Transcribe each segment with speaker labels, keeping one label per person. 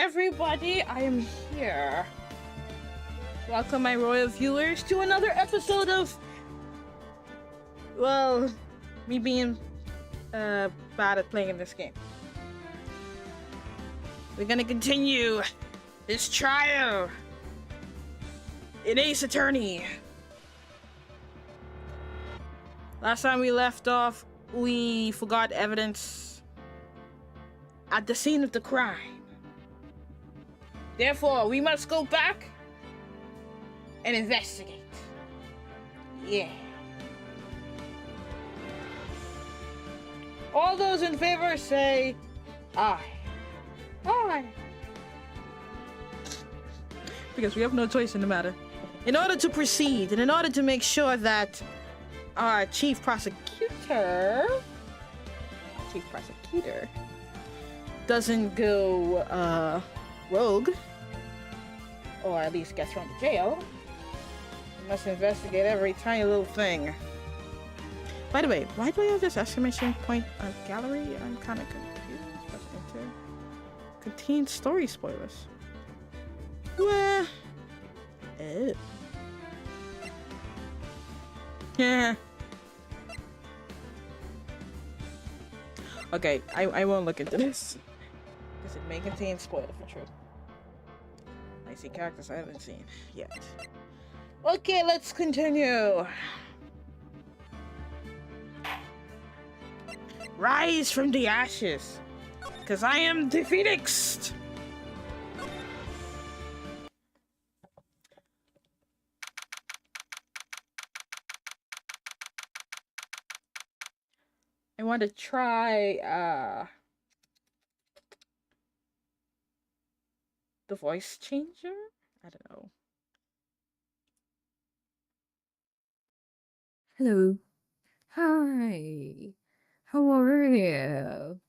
Speaker 1: everybody, I am here. Welcome, my royal viewers, to another episode of, well, me being bad at playing this game. We're gonna continue this trial in Ace Attorney. Last time we left off, we forgot evidence at the scene of the crime. Therefore, we must go back and investigate. Yeah. All those in favor say aye. Aye. Because we have no choice in the matter. In order to proceed, and in order to make sure that our chief prosecutor doesn't go rogue, or at least get thrown to jail, we must investigate every tiny little thing. By the way, why do I have this exclamation point on gallery? I'm kind of confused. Contains story spoilers. Well, yeah. Okay, I won't look into this. Because it may contain spoilers for true. I see characters I haven't seen yet. Okay, let's continue. Rise from the ashes, because I am the Phoenix. I want to try the voice changer? I don't know.
Speaker 2: Hello. Hi. How are you?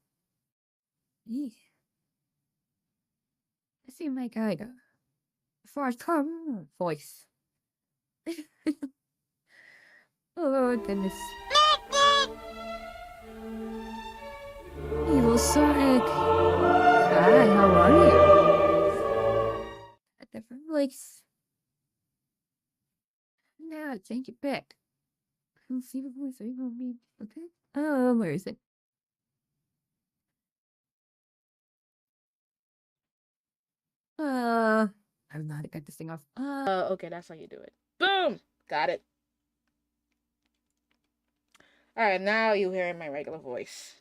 Speaker 2: Yeah. I see my guide. For come voice. Oh goodness. Evil Sonic. Hi, how are you? A different place. Now take it back. Let's see what voice are you gonna be? Okay. Oh, where is it? I don't know how to cut this thing off.
Speaker 1: Okay, that's how you do it. Boom! Got it. Alright, now you hear my regular voice.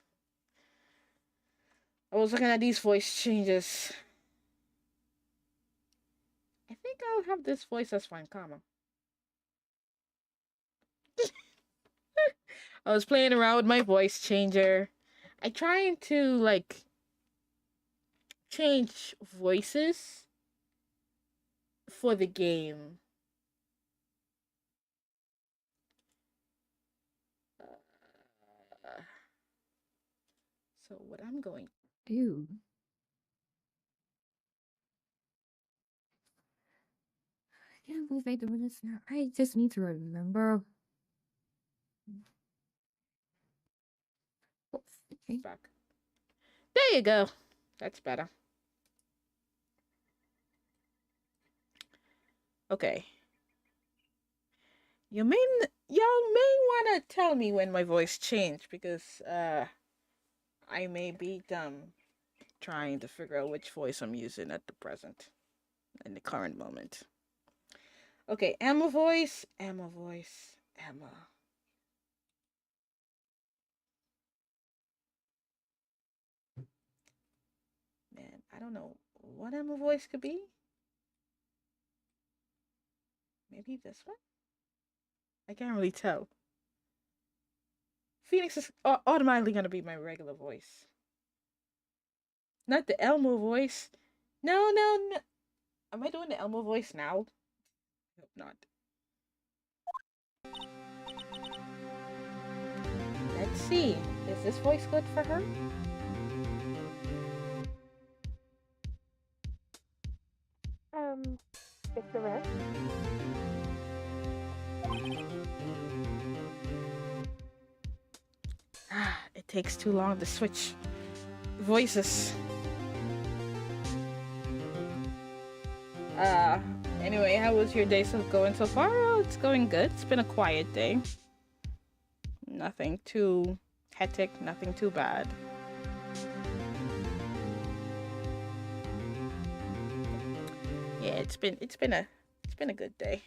Speaker 1: I was looking at these voice changes. I think I'll have this voice as fine comma. I was playing around with my voice changer. I trying to like change voices for the game. So what I'm going
Speaker 2: to do. I can't believe I do this now. I just need to remember. Okay.
Speaker 1: back. There you go. That's better. Okay. Y'all may want to tell me when my voice changed, because I may be dumb trying to figure out which voice I'm using at the present, in the current moment. Okay, Emma voice, Emma voice, Emma. Man, I don't know what Emma voice could be. Maybe this one? I can't really tell. Phoenix is automatically going to be my regular voice. Not the Elmo voice. No. Am I doing the Elmo voice now? I hope not. Let's see. Is this voice good for her?
Speaker 3: It's the rest.
Speaker 1: It takes too long to switch voices. How was your day going so far? Oh, it's going good. It's been a quiet day. Nothing too hectic, nothing too bad. Yeah, it's been a good day.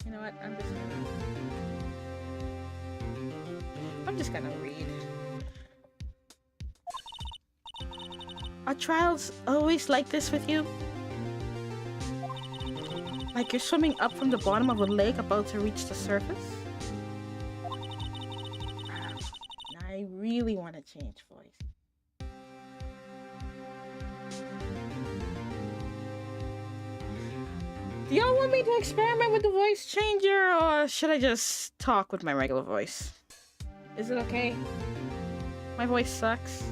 Speaker 1: You know what? I'm just gonna read. Are trials always like this with you? Like you're swimming up from the bottom of a lake about to reach the surface? I really want to change voice. Do y'all want me to experiment with the voice changer, or should I just talk with my regular voice? Is it okay? My voice sucks.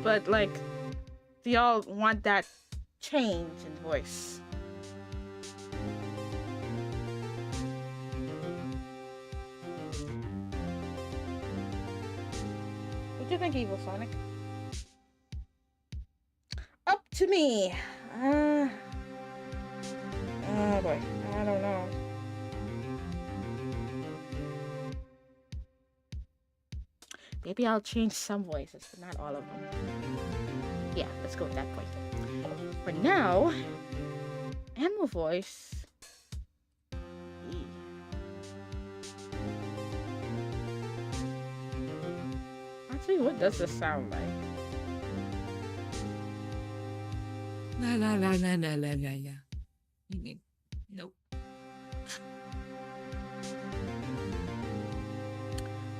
Speaker 1: But, like, do y'all want that change in voice? What do you think, Evil Sonic? Up to me! Oh boy, I don't know. Maybe I'll change some voices, but not all of them. Yeah, let's go with that point. For now, animal voice. Actually, what does this sound like?
Speaker 2: La la la la la la la la. You mean nope.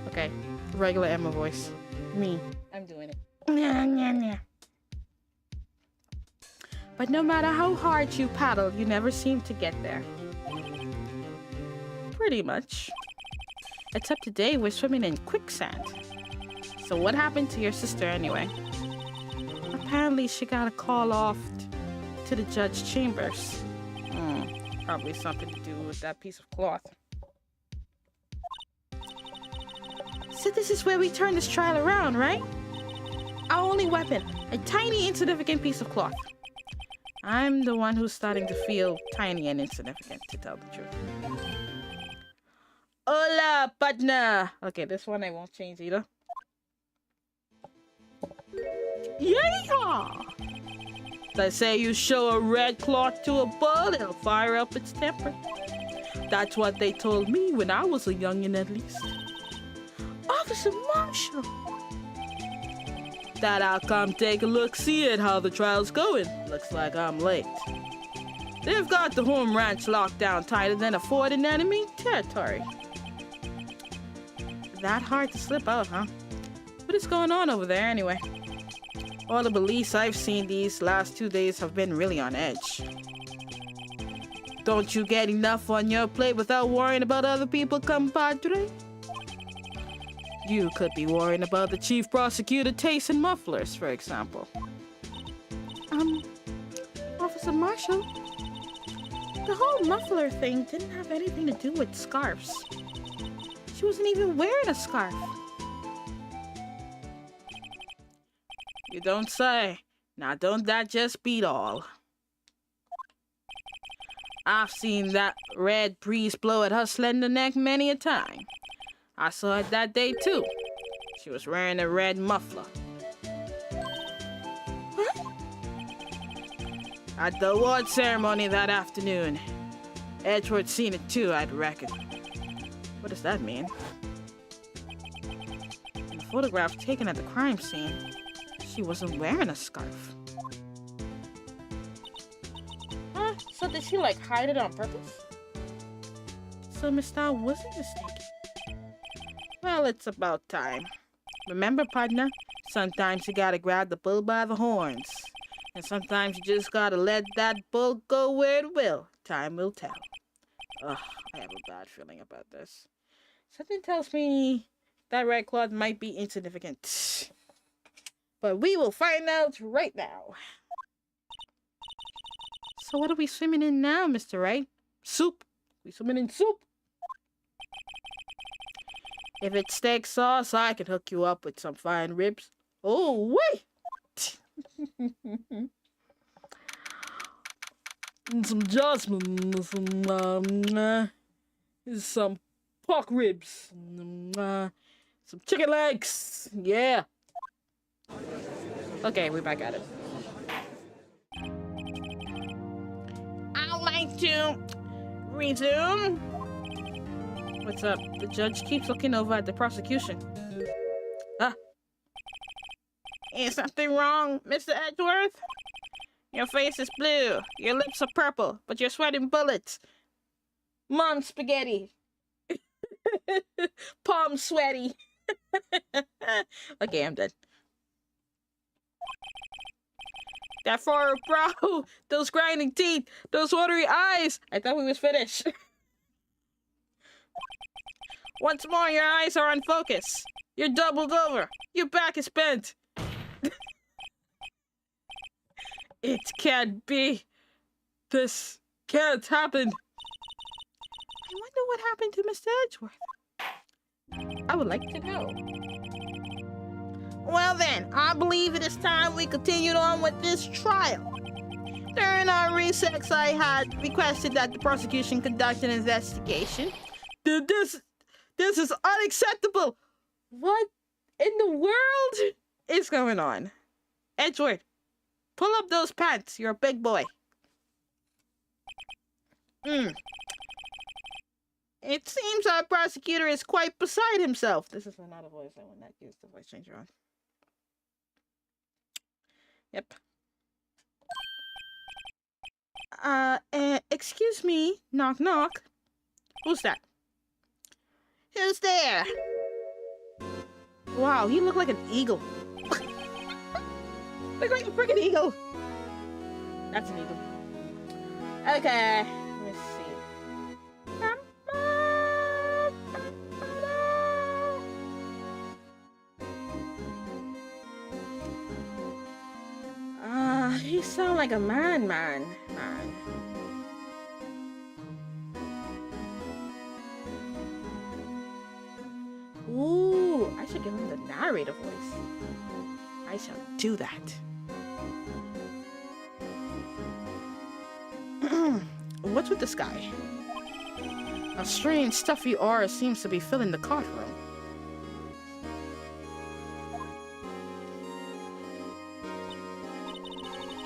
Speaker 1: Okay, regular Emma voice. Me. I'm doing it. Nya, nya, nya. But no matter how hard you paddle, you never seem to get there. Pretty much. Except today we're swimming in quicksand. So what happened to your sister anyway? Apparently she got a call off to the judge chambers. Probably something to do with that piece of cloth. So this is where we turn this trial around, right? Our only weapon, a tiny insignificant piece of cloth. I'm the one who's starting to feel tiny and insignificant, to tell the truth. Hola, partner! Okay, this one I won't change either. Yeah! They say you show a red cloth to a bull, it'll fire up its temper. That's what they told me when I was a youngin' at least. Officer Marshall! That I'll come take a look, see at how the trial's going. Looks like I'm late. They've got the home ranch locked down tighter than a fort in enemy territory. That hard to slip out, huh? What is going on over there anyway? All the police I've seen these last 2 days have been really on edge. Don't you get enough on your plate without worrying about other people, compadre? You could be worrying about the chief prosecutor tasting mufflers, for example. Officer Marshall, the whole muffler thing didn't have anything to do with scarves. She wasn't even wearing a scarf. You don't say. Now don't that just beat all? I've seen that red breeze blow at her slender neck many a time. I saw it that day too. She was wearing a red muffler. What? At the award ceremony that afternoon. Edward seen it too, I'd reckon. What does that mean? In the photograph taken at the crime scene, she wasn't wearing a scarf. Huh? So did she like hide it on purpose? So Miss Starr wasn't mistaken. Well, it's about time. Remember, partner, sometimes you gotta grab the bull by the horns. And sometimes you just gotta let that bull go where it will. Time will tell. Ugh, I have a bad feeling about this. Something tells me that red cloth might be insignificant. But we will find out right now. So what are we swimming in now, Mr. Wright? Soup. We swimming in soup. If it's steak sauce, I can hook you up with some fine ribs. Oh, wait! some jasmine, some pork ribs, some chicken legs. Yeah. Okay, we're back at it. I'd like to resume. What's up? The judge keeps looking over at the prosecution. Ah. Is something wrong, Mr. Edgeworth? Your face is blue, your lips are purple, but you're sweating bullets. Mom spaghetti. Palm sweaty. Okay, I'm done. That furrowed brow, those grinding teeth, those watery eyes. I thought we was finished. Once more, your eyes are on focus. You're doubled over. Your back is bent. It can't be. This can't happen. I wonder what happened to Mr. Edgeworth. I would like to know. Well then, I believe it is time we continued on with this trial. During our recess, I had requested that the prosecution conduct an investigation. This is unacceptable. What in the world is going on? Edgeworth, pull up those pants. You're a big boy. It seems our prosecutor is quite beside himself. This is another voice. I will not use the voice changer on. Yep. Excuse me. Knock, knock. Who's that? Who's there? Wow, he looked like an eagle. Look like a freaking eagle. That's an eagle. Okay. Let's see. He sound like a man. Ooh, I should give him the narrator voice. I shall do that. What's with the sky? A strange, stuffy aura seems to be filling the courtroom.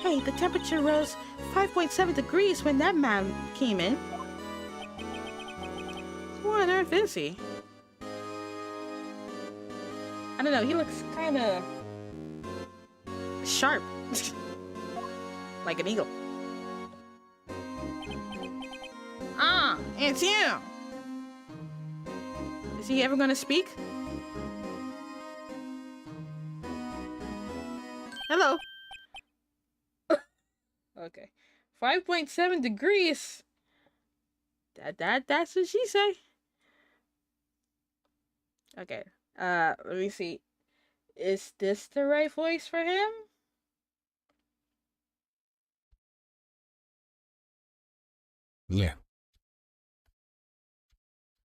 Speaker 1: Hey, the temperature rose 5.7 degrees when that man came in. Who on earth is he? I don't know, he looks kind of sharp. Like an eagle. Ah, it's you! Is he ever gonna speak? Hello. Okay. 5.7 degrees. That's what she say. Okay. Let me see. Is this the right voice for him?
Speaker 3: Yeah.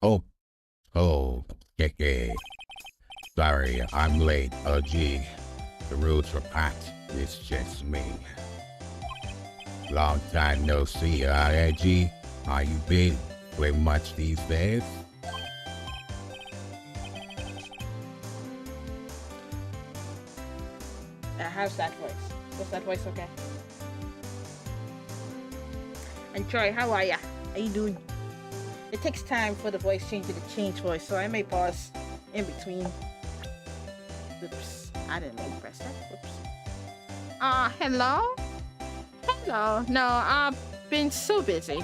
Speaker 3: Oh, okay. Sorry, I'm late. Oh, gee. The rules were packed. It's just me. Long time no see, Edgy. How you been? Doing much these days?
Speaker 1: How's that voice? Was that voice okay? And Troy, how are ya? How you doing? It takes time for the voice changer to change voice, so I may pause in between. Oops, I didn't mean to press that. Whoops. Hello? Hello. No, I've been so busy.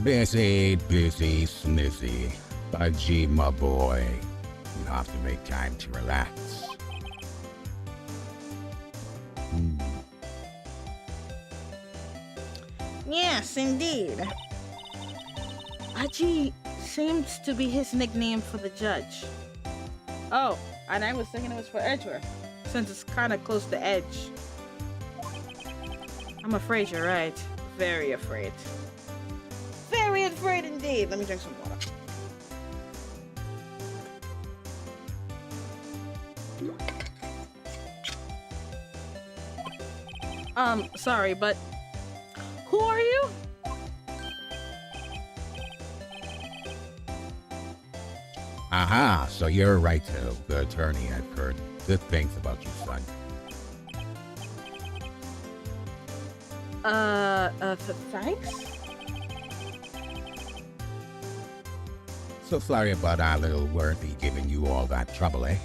Speaker 3: Busy, snizzy. But gee, my boy, you have to make time to relax.
Speaker 1: Yes, indeed. Aji seems to be his nickname for the judge. Oh, and I was thinking it was for Edgeworth, since it's kind of close to Edge. I'm afraid you're right. Very afraid. Very afraid indeed. Let me drink some water. Sorry, but who are you?
Speaker 3: Aha, so you're Wright, the attorney. I've heard good things about you, son.
Speaker 1: Thanks?
Speaker 3: So sorry about our little worthy giving you all that trouble, eh?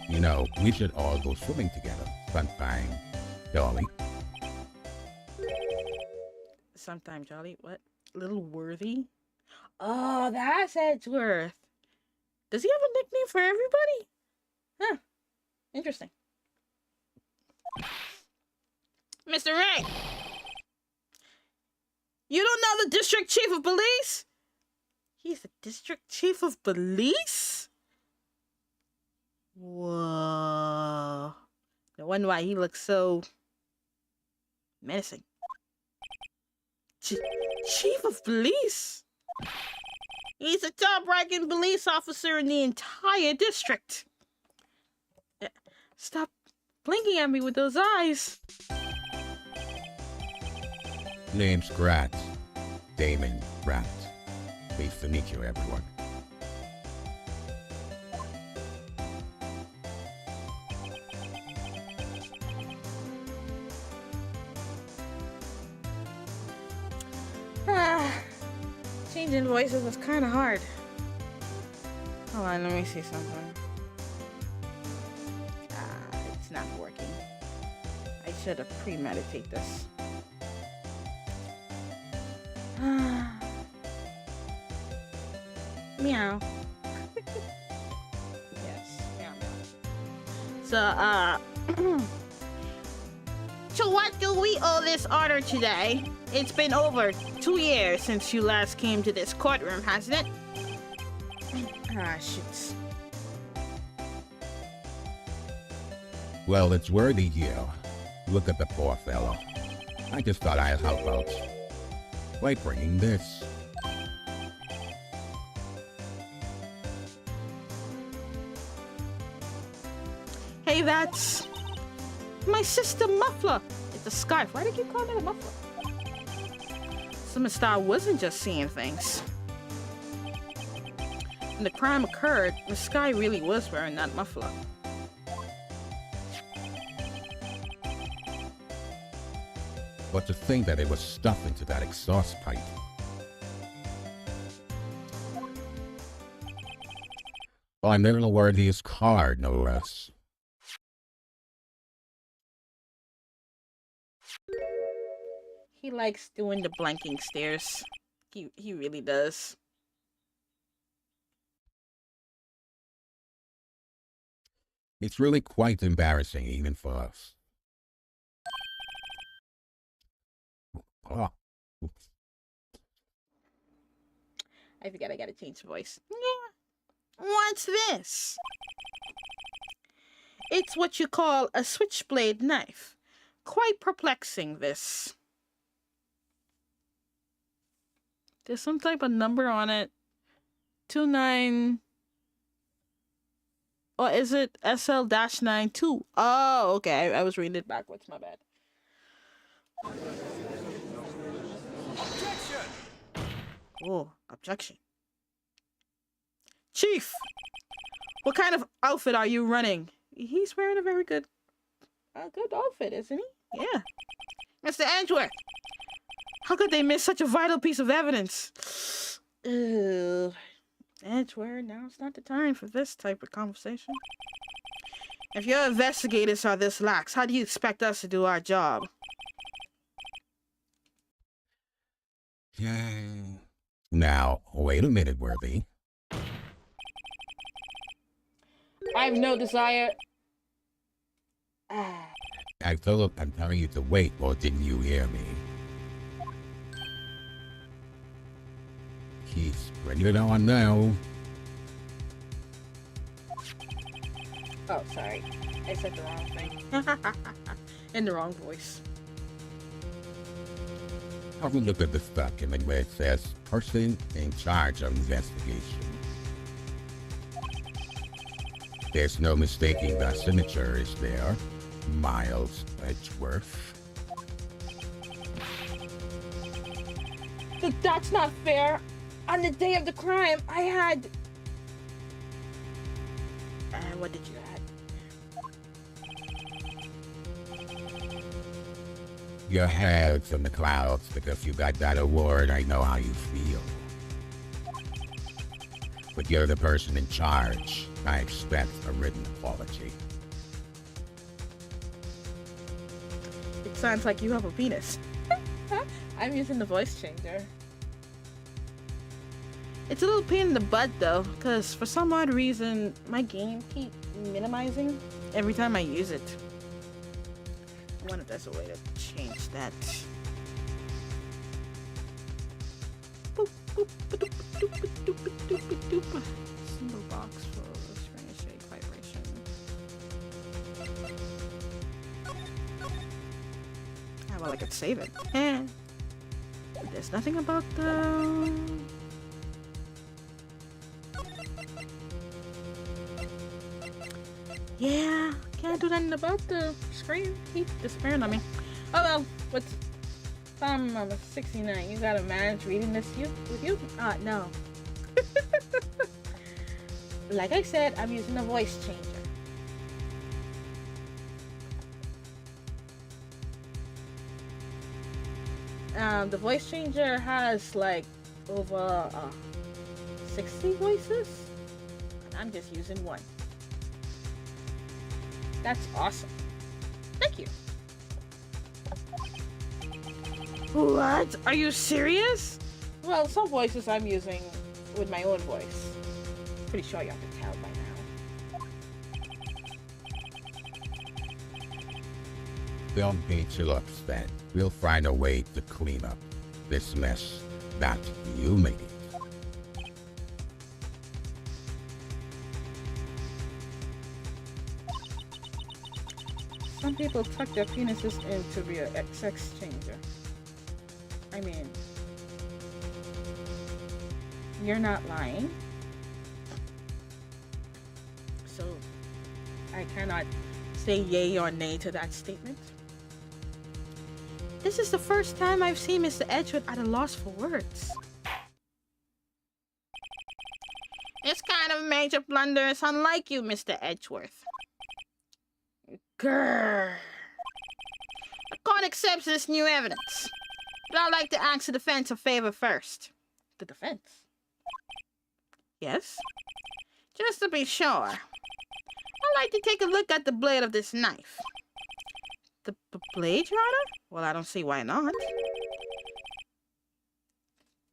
Speaker 3: You know, we should all go swimming together sometime, Dolly.
Speaker 1: Sometime, Jolly. What? Little Worthy? Oh, that's Edgeworth. Does he have a nickname for everybody? Huh. Interesting. Mr. Wright! You don't know the district chief of police? He's the district chief of police? Whoa. No wonder why he looks so menacing. Chief of police? He's the top-ranking police officer in the entire district. Stop blinking at me with those eyes.
Speaker 3: Name's Grat. Damon Grat. Pleased to meet you, everyone.
Speaker 1: Changing voices is kind of hard. Hold on, let me see something. It's not working. I should have premeditated this. Meow. Yes, meow, meow. So, so what do we owe this order today? It's been over 2 years since you last came to this courtroom, hasn't it? Ah, shoots.
Speaker 3: Well, it's worthy here. Look at the poor fellow. I just thought I'd help out by bringing this.
Speaker 1: Hey, that's my sister Muffler. It's a scarf. Why do you keep calling it a muffler? So Miss Star wasn't just seeing things. When the crime occurred, Miss Sky really was wearing that muffler.
Speaker 3: But to think that it was stuffed into that exhaust pipe. On little Worthy's card, no less.
Speaker 1: He likes doing the blanking stares. He really does.
Speaker 3: It's really quite embarrassing, even for us. Oh.
Speaker 1: I forgot I gotta change the voice. Yeah. What's this? It's what you call a switchblade knife. Quite perplexing, this. There's some type of number on it. 29... Or is it SL-92? Oh, okay. I was reading it backwards. My bad.
Speaker 4: Objection!
Speaker 1: Oh, objection. Chief! What kind of outfit are you running? He's wearing a very good outfit, isn't he? Yeah. Mr. Edgeworth! How could they miss such a vital piece of evidence? Edgeworth, now's not the time for this type of conversation. If your investigators are this lax, how do you expect us to do our job?
Speaker 3: Now, wait a minute, Worthy.
Speaker 1: I have no desire...
Speaker 3: I'm telling you to wait, or didn't you hear me? He's bringing it on now.
Speaker 1: Oh, sorry. I said the wrong thing. In the wrong voice.
Speaker 3: Have a look at this document where it says person in charge of investigation. There's no mistaking the signature, is there? Miles Edgeworth.
Speaker 1: That's not fair. On the day of the crime, I had... what did you add?
Speaker 3: Your head's in the clouds because you got that award. I know how you feel. But you're the person in charge. I expect a written apology.
Speaker 1: It sounds like you have a penis. I'm using the voice changer. It's a little pain in the butt though, because for some odd reason, my game keeps minimizing every time I use it. I wonder if there's a way to change that. Boop, boop, ba-doop, ba-doop, ba-doop, ba-doop, ba-doop. Single box for screen shake vibration. Ah, well, I could save it. There's nothing about the... Yeah, can't do nothing about the screen. Keep disappearing on me. Oh well, what's... I'm 69. You gotta manage reading this with you? No. Like I said, I'm using a voice changer. The voice changer has like over 60 voices. I'm just using one. That's awesome. Thank you. What? Are you serious? Well, some voices I'm using with my own voice. Pretty sure you have to tell by now.
Speaker 3: Don't be too upset. We'll find a way to clean up this mess that you made.
Speaker 1: Some people tuck their penises into their sex changer. I mean, you're not lying. So, I cannot say yay or nay to that statement. This is the first time I've seen Mr. Edgewood at a loss for words. This kind of major blunder is unlike you, Mr. Edgeworth. Grrr. The court accepts this new evidence. But I'd like to ask the defense a favor first. The defense? Yes? Just to be sure, I'd like to take a look at the blade of this knife. The blade, Your Honor? Well, I don't see why not.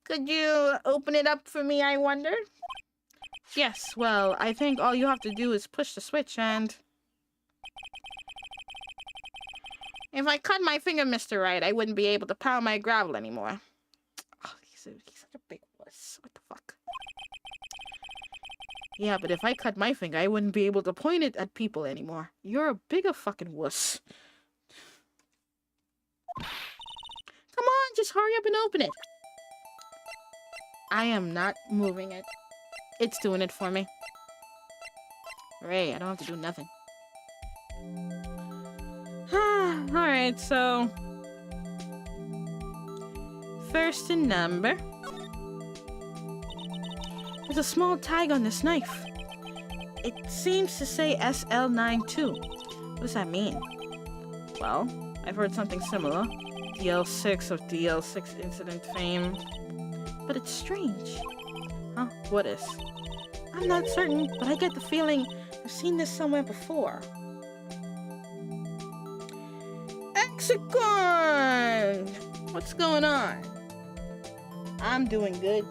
Speaker 1: Could you open it up for me, I wonder? Yes, well, I think all you have to do is push the switch and... If I cut my finger, Mr. Wright, I wouldn't be able to pound my gravel anymore. Oh, he's such a big wuss. What the fuck? Yeah, but if I cut my finger, I wouldn't be able to point it at people anymore. You're a bigger fucking wuss. Come on, just hurry up and open it. I am not moving it. It's doing it for me. Ray, I don't have to do nothing. Alright, so... First in number. There's a small tag on this knife. It seems to say SL92. What does that mean? Well, I've heard something similar. DL6 of DL6 incident fame. But it's strange. Huh? What is? I'm not certain, but I get the feeling I've seen this somewhere before. Exicon! What's going on? I'm doing good.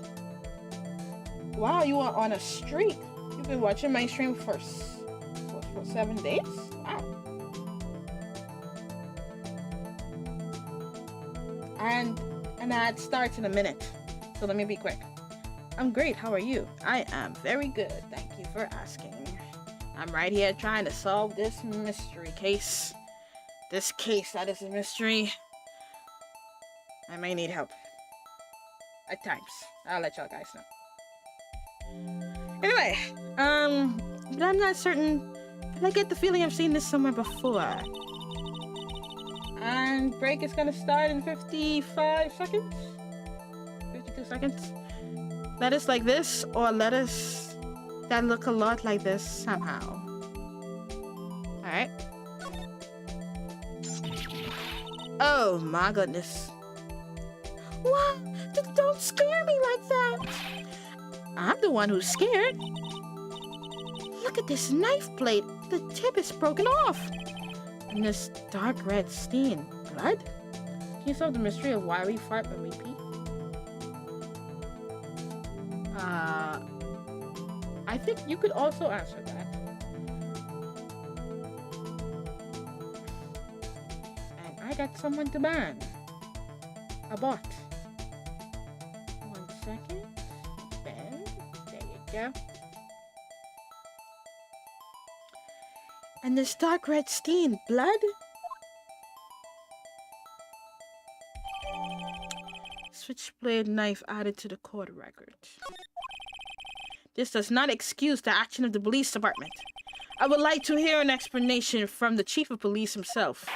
Speaker 1: Wow, you are on a streak. You've been watching my stream for 7 days? Wow. And an ad starts in a minute. So let me be quick. I'm great, how are you? I am very good, thank you for asking. I'm right here trying to solve this mystery case. This case that is a mystery. I may need help. At times. I'll let y'all guys know. Anyway, but I'm not certain But I get the feeling I've seen this somewhere before. And break is gonna start in 55 seconds? 52 seconds? Lettuce like this, or lettuce that look a lot like this somehow. Alright. Oh my goodness. What? Don't scare me like that. I'm the one who's scared. Look at this knife blade. The tip is broken off. And this dark red stain. Blood? Can you solve the mystery of why we fart when we pee? I think you could also answer that. And I got someone to ban. A bot. 1 second. Bang. There you go. And this dark red stain. Blood? Switchblade knife added to the court record. This does not excuse the action of the police department. I would like to hear an explanation from the chief of police himself.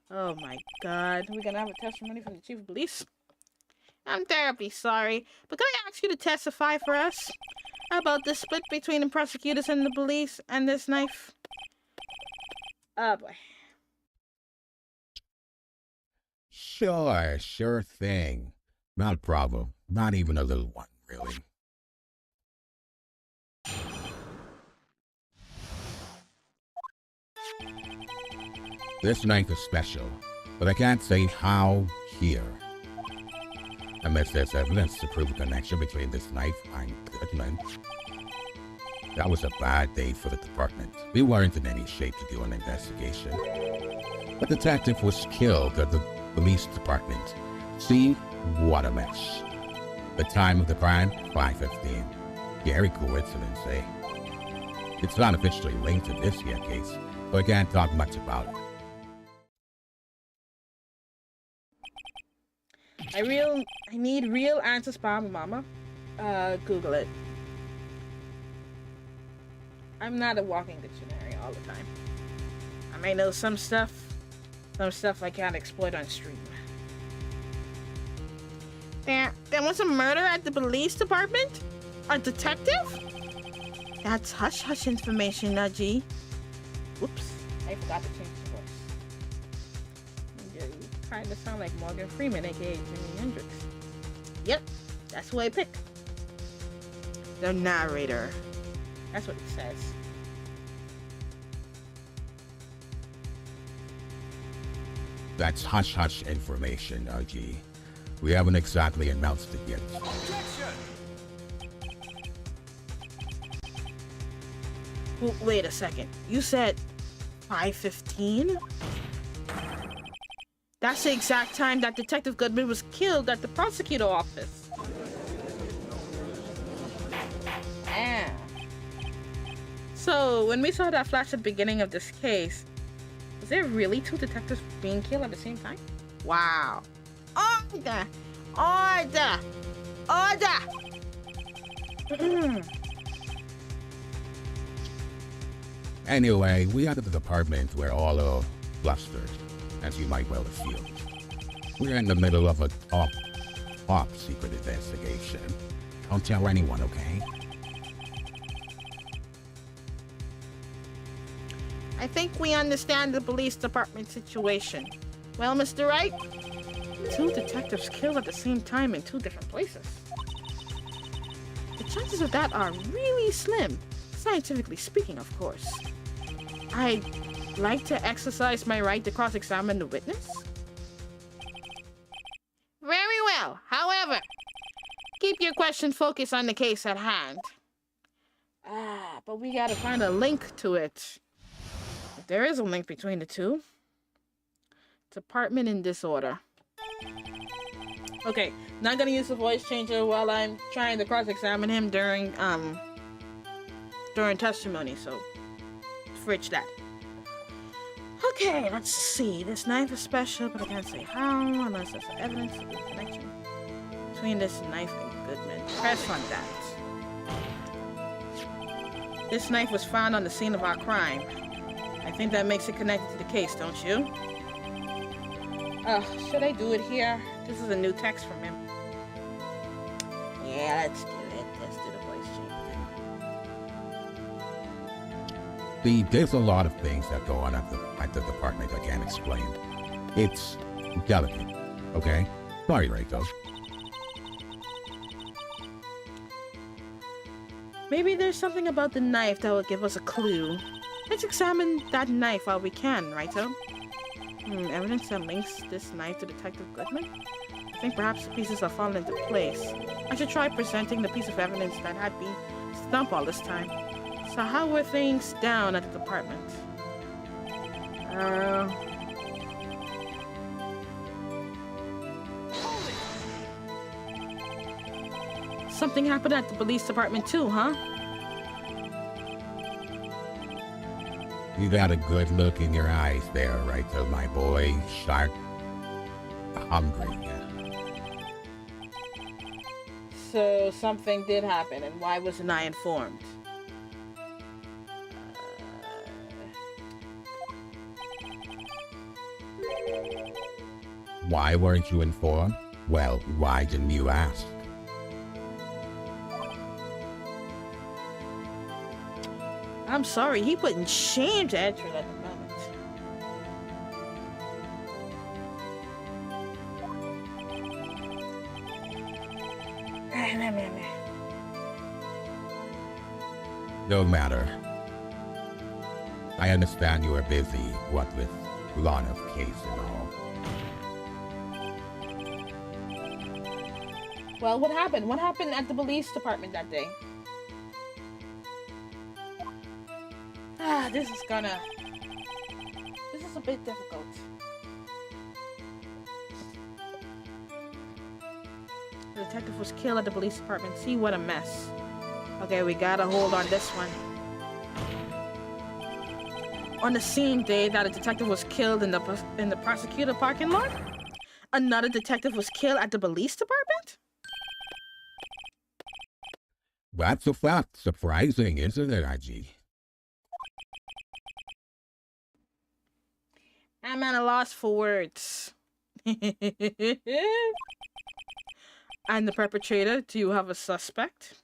Speaker 1: Oh my god. We're gonna have a testimony from the chief of police? I'm terribly sorry, but can I ask you to testify for us about the split between the prosecutors and the police and this knife? Oh boy.
Speaker 3: Sure thing. Not a problem. Not even a little one, really. This knife is special, but I can't say how here. Unless there's evidence to prove a connection between this knife and Goodman. That was a bad day for the department. We weren't in any shape to do an investigation. The detective was killed at the police department. See? What a mess. The time of the crime, 5:15. Scary coincidence, eh? It's not officially linked to this here case, so I can't talk much about it.
Speaker 1: I need real answers, Mama. Google it. I'm not a walking dictionary all the time. I may know some stuff I can't exploit on stream. There was a murder at the police department? A detective? That's hush-hush information, Nudgy. Whoops, I forgot to change the voice. You kind of sound like Morgan Freeman, aka Jimi Hendrix. Yep, that's who I pick. The narrator. That's what it says.
Speaker 3: That's hush-hush information, RG. We haven't exactly announced it yet.
Speaker 1: Wait a second. You said 5:15? That's the exact time that Detective Goodman was killed at the prosecutor office. Ah. So, when we saw that flash at the beginning of this case, was there really 2 detectives being killed at the same time? Wow. Order! Order! Order!
Speaker 3: Anyway, we are at the department where all are flustered, as you might well assume. We're in the middle of a top secret investigation. Don't tell anyone, okay?
Speaker 1: I think we understand the police department situation. Well, Mr. Wright? 2 detectives killed at the same time in 2 different places. The chances of that are really slim, scientifically speaking, of course. I'd like to exercise my right to cross-examine the witness. Very well. However, keep your question focused on the case at hand. But we gotta find a link to it. If there is a link between the 2. Department in disorder. Okay, not gonna use the voice changer while I'm trying to cross-examine him during testimony, so fridge that. Okay, let's see. This knife is special, but I can't say how unless there's evidence of the connection between this knife and Goodman. Press on that. This knife was found on the scene of our crime. I think that makes it connected to the case, don't you? Should I do it here? This is a new text from him. Yeah, let's do it. Let's do the voice change.
Speaker 3: See, there's a lot of things that go on at the department I can't explain. It's delicate, okay? Sorry, Rachel.
Speaker 1: Maybe there's something about the knife that will give us a clue. Let's examine that knife while we can, Righto? Evidence that links this knife to Detective Goodman? I think perhaps the pieces have fallen into place. I should try presenting the piece of evidence that had been stumped all this time. So how were things down at the department? Something happened at the police department too, huh?
Speaker 3: You got a good look in your eyes there, right, my boy. Sharp, hungry.
Speaker 1: So something did happen, and why wasn't I informed?
Speaker 3: Why weren't you informed? Well, why didn't you ask?
Speaker 1: I'm sorry, he wouldn't shame to answer it at the moment.
Speaker 3: No matter. I understand you are busy, what with Lana's case and all.
Speaker 1: Well, what happened? What happened at the police department that day? This is a bit difficult. The detective was killed at the police department. See, what a mess. Okay, we got a hold on this one. On the same day that a detective was killed in the prosecutor parking lot, another detective was killed at the police department?
Speaker 3: That's a fact. Surprising, isn't it, IG?
Speaker 1: I'm at a loss for words. And the perpetrator, do you have a suspect?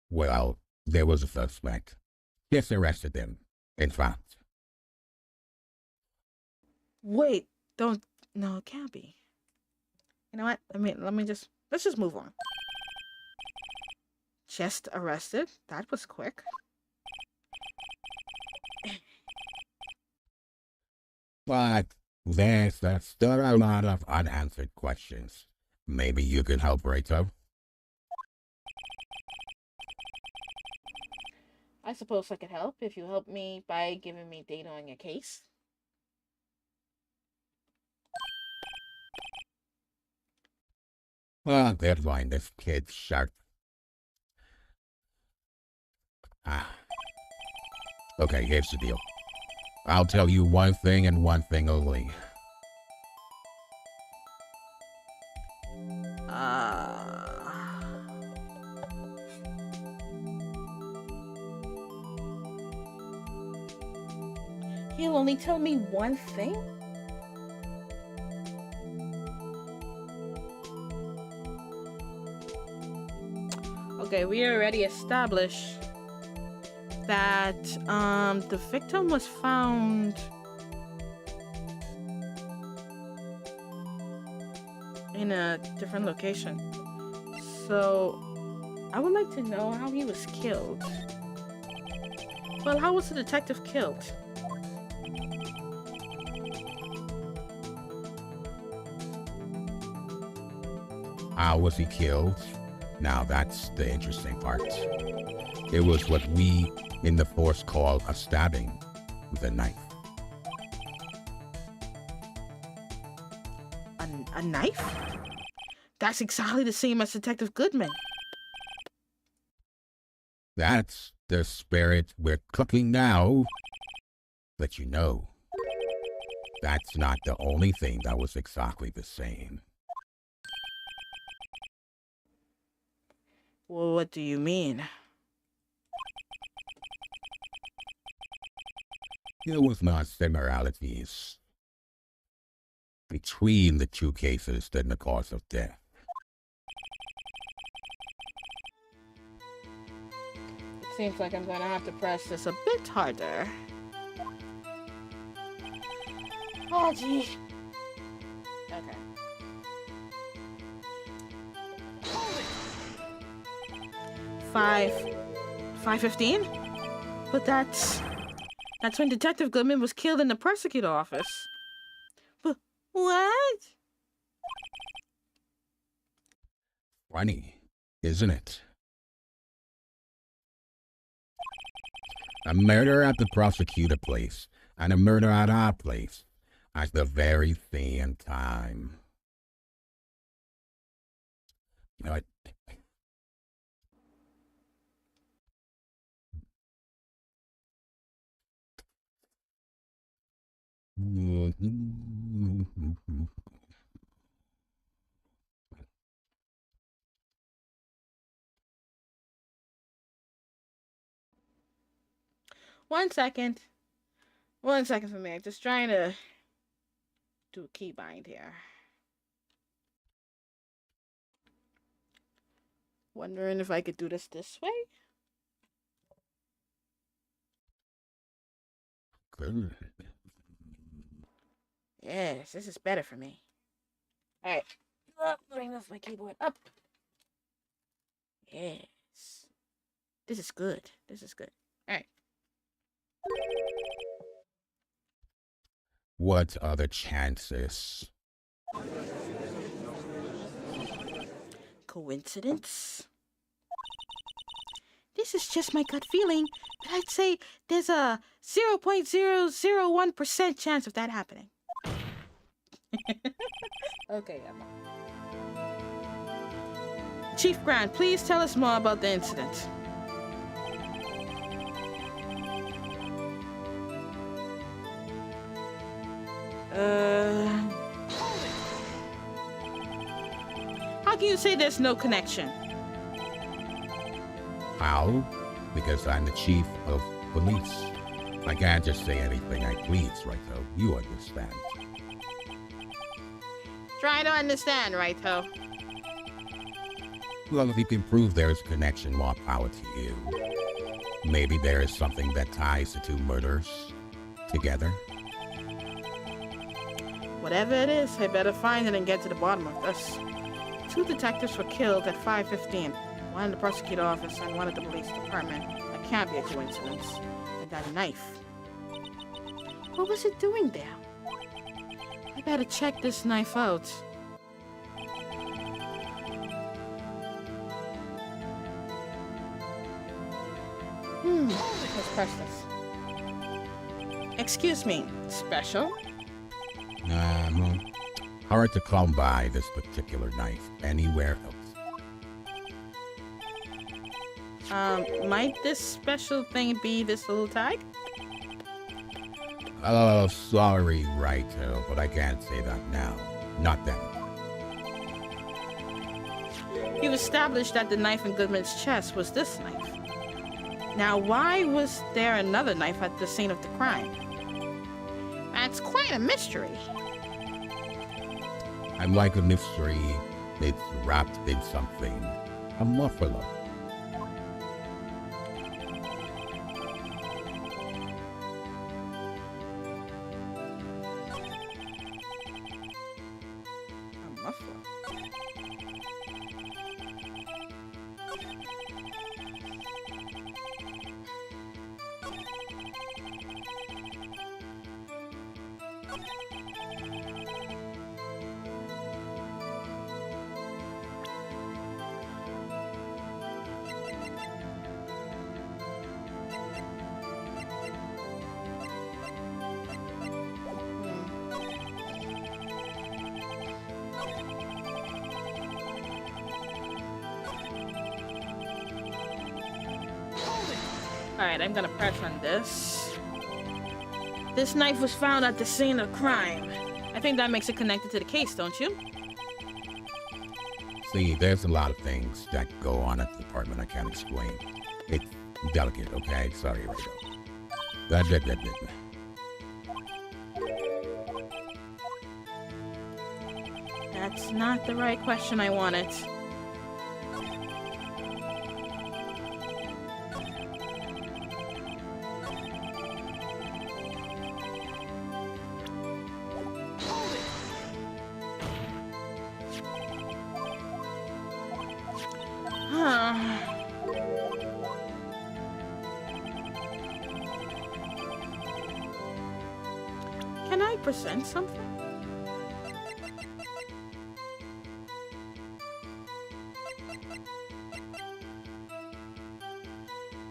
Speaker 3: Well, there was a suspect. Just arrested him, in fact.
Speaker 1: Wait, no, it can't be. You know what? Let's just move on. Just arrested? That was quick.
Speaker 3: But there's still a lot of unanswered questions. Maybe you can help, Rachel?
Speaker 1: I suppose I could help if you help me by giving me data on your case.
Speaker 3: Well, deadline this kid sharp. Okay, here's the deal. I'll tell you one thing and one thing only.
Speaker 1: He'll only tell me one thing? Okay, we already established that the victim was found in a different location. So I would like to know how he was killed. Well, how was the detective killed?
Speaker 3: How was he killed? Now that's the interesting part. It was what we in the force call a stabbing with a knife.
Speaker 1: A knife? That's exactly the same as Detective Goodman.
Speaker 3: That's the spirit we're cooking now. But you know, that's not the only thing that was exactly the same.
Speaker 1: Well, what do you mean?
Speaker 3: There was not similarities between the two cases than the cause of death.
Speaker 1: It seems like I'm gonna have to press this a bit harder. Oh, gee. Okay. Five. 5:15? But that's when Detective Goodman was killed in the prosecutor office. But what?
Speaker 3: Funny, isn't it? A murder at the prosecutor place and a murder at our place at the very same time. You know what?
Speaker 1: One second. 1 second for me. I'm just trying to do a keybind here. Wondering if I could do this way?
Speaker 3: Good.
Speaker 1: Yes, this is better for me. Alright. Let me move my keyboard up. Yes. This is good. This is good. Alright.
Speaker 3: What are the chances?
Speaker 1: Coincidence? This is just my gut feeling, but I'd say there's a 0.001% chance of that happening. Okay, Emma. Chief Grant, please tell us more about the incident. How can you say there's no connection?
Speaker 3: How? Because I'm the chief of police. I can't just say anything I please, right, though? You understand.
Speaker 1: Try to understand, right, Ho?
Speaker 3: Well, if you can prove there's a connection, more power to you. Maybe there is something that ties the two murders together.
Speaker 1: Whatever it is, I better find it and get to the bottom of this. 2 detectives were killed at 5:15. One in the prosecutor office and one at the police department. That can't be a coincidence. And that knife. What was it doing there? I better check this knife out. Let's press this. Excuse me, special?
Speaker 3: Hard to come by this particular knife anywhere else.
Speaker 1: Might this special thing be this little tag?
Speaker 3: Oh, sorry, Wright, but I can't say that now. Not then.
Speaker 1: You established that the knife in Goodman's chest was this knife. Now, why was there another knife at the scene of the crime? That's quite a mystery.
Speaker 3: I'm like a mystery. It's wrapped in something. A muffler.
Speaker 1: A muffler? Alright, I'm gonna press on this. This knife was found at the scene of crime. I think that makes it connected to the case, don't you?
Speaker 3: See, there's a lot of things that go on at the department I can't explain. It's delicate, okay? Sorry, Rado.
Speaker 1: That's not the right question I wanted. Can I present something?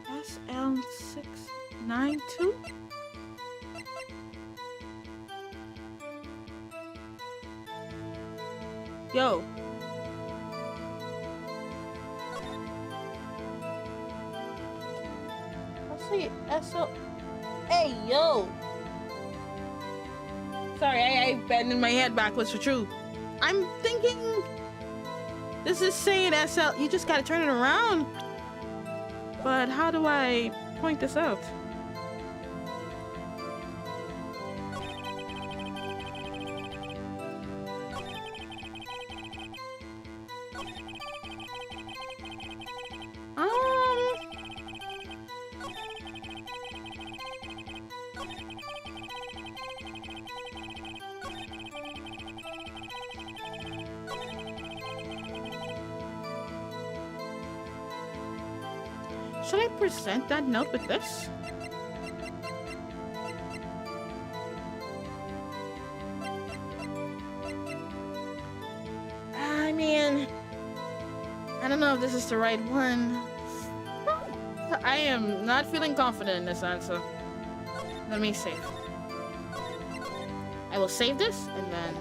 Speaker 1: SL692? Yo. Let's see. SL. Hey, yo. Sorry, I bending my head backwards for true. I'm thinking this is saying SL. You just gotta turn it around. But how do I point this out? Should I present that note with this? I mean, I don't know if this is the right one. I am not feeling confident in this answer. Let me save. I will save this and then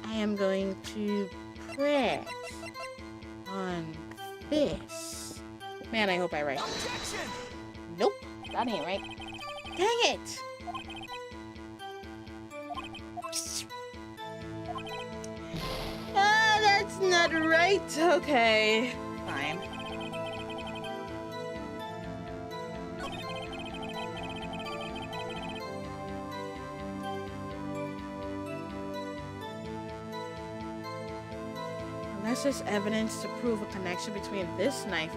Speaker 1: I am going to press on this. Man, I hope I write. Objection! Nope, that ain't right. Dang it! Ah, that's not right. Okay, fine. Unless there's evidence to prove a connection between this knife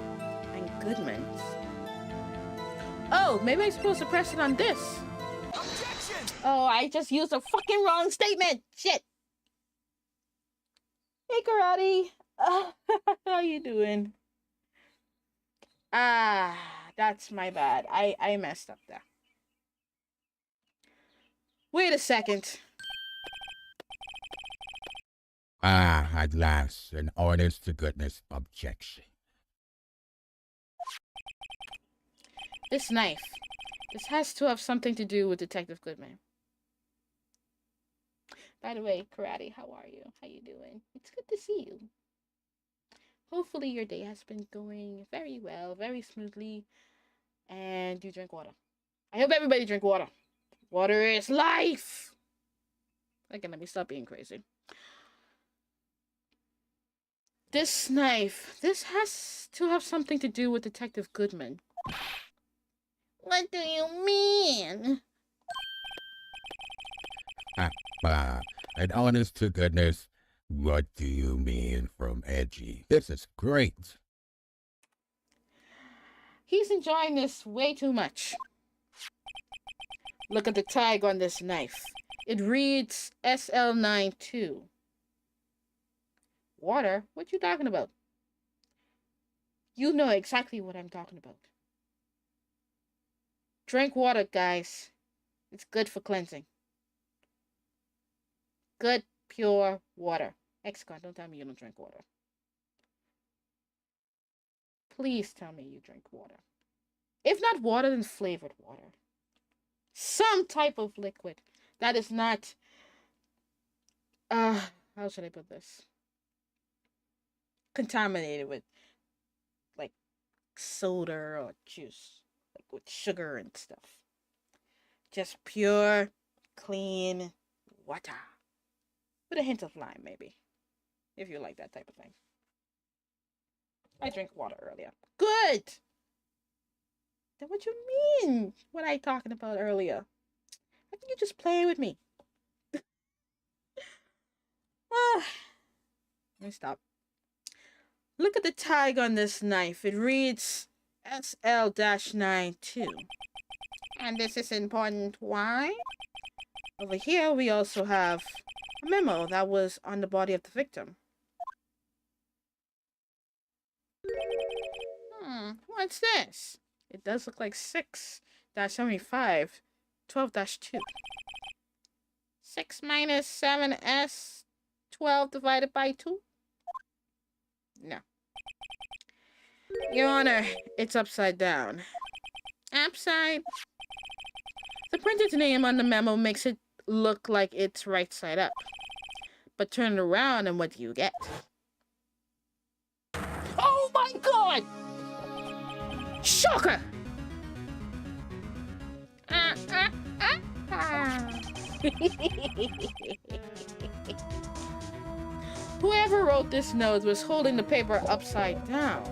Speaker 1: and Goodman's. Oh, maybe I'm supposed to press it on this. Objection! Oh, I just used a fucking wrong statement. Shit. Hey, Karate. How you doing? Ah, that's my bad. I messed up there. Wait a second.
Speaker 3: Ah, at last, an honest to goodness objection.
Speaker 1: This knife. This has to have something to do with Detective Goodman. By the way, Karate, how are you? How you doing? It's good to see you. Hopefully your day has been going very well, very smoothly, and you drink water. I hope everybody drink water. Water is life! Okay, let me stop being crazy. This knife, this has to have something to do with Detective Goodman. What do you mean?
Speaker 3: And honest to goodness, what do you mean from Edgy? This is great.
Speaker 1: He's enjoying this way too much. Look at the tag on this knife. It reads SL92. Water? What you talking about? You know exactly what I'm talking about. Drink water, guys. It's good for cleansing. Good, pure water. Excon, don't tell me you don't drink water. Please tell me you drink water. If not water, then flavored water. Some type of liquid that is not... how should I put this? Contaminated with, like, soda or juice. Like, with sugar and stuff. Just pure, clean water. With a hint of lime, maybe. If you like that type of thing. I drank water earlier. Good! Then what you mean? What I talking about earlier? I think you're just playing with me. Ah, let me stop. Look at the tag on this knife. It reads SL-92. And this is important. Why? Over here, we also have a memo that was on the body of the victim. What's this? It does look like 6-75, 12-2. 6 minus 7s, 12 divided by 2? No. Your Honor, it's upside down. Upside? The printed name on the memo makes it look like it's right side up. But turn it around and what do you get? Oh my god! Shocker! Whoever wrote this note was holding the paper upside down.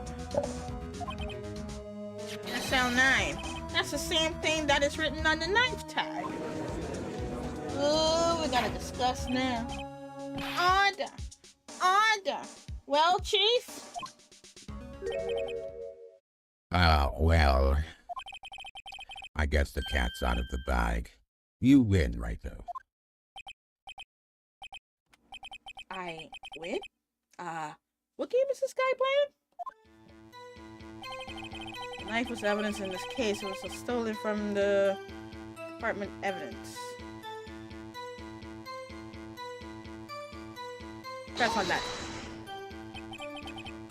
Speaker 1: SL9. That's the same thing that is written on the knife tag. Oh, we gotta discuss now. Order! Order! Well, Chief?
Speaker 3: Well, I guess the cat's out of the bag. You win, right, though.
Speaker 1: I win? What game is this guy playing? The knife was evidence in this case. It was stolen from the department evidence. Press on that.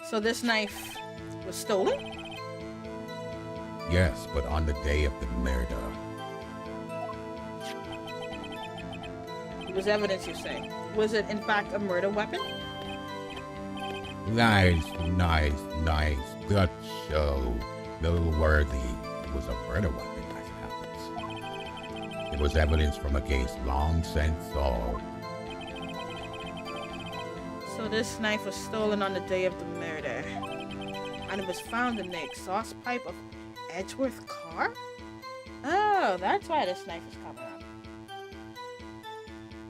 Speaker 1: So this knife was stolen?
Speaker 3: Yes, but on the day of the murder.
Speaker 1: It was evidence, you say. Was it, in fact, a murder weapon?
Speaker 3: Nice. Good show. Noteworthy. It was a murder weapon, as it happens. It was evidence from a case long since solved.
Speaker 1: So this knife was stolen on the day of the murder. And it was found in the exhaust pipe of Edgeworth car? Oh, that's why this knife is coming up.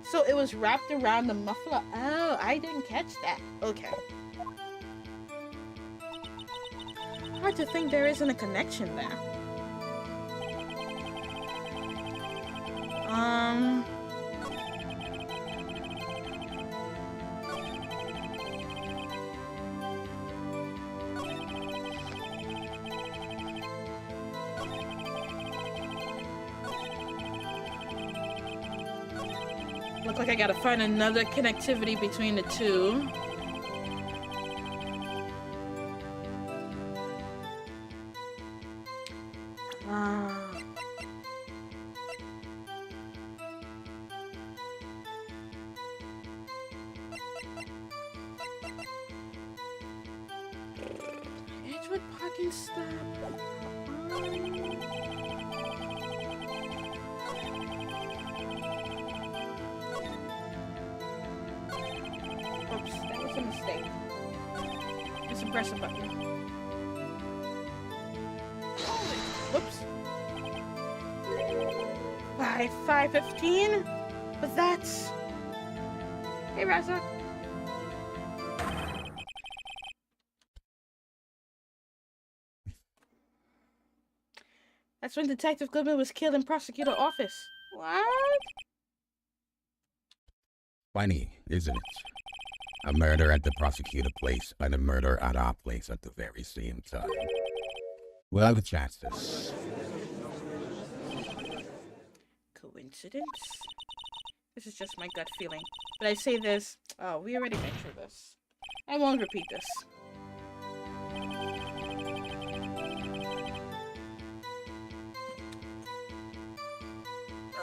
Speaker 1: So it was wrapped around the muffler. Oh, I didn't catch that. Okay. Hard to think there isn't a connection there. Look like I gotta find another connectivity between the two. Edgewood parking stop. Oops, that was a mistake. Just press a button. Whoops. By 5:15? But that's... Hey, Raza. That's when Detective Goodman was killed in prosecutor office. What?
Speaker 3: Funny, isn't it? A murder at the prosecutor place and a murder at our place at the very same time. We'll have a chance this.
Speaker 1: Coincidence? This is just my gut feeling. But I say this... Oh, we already went through this. I won't repeat this.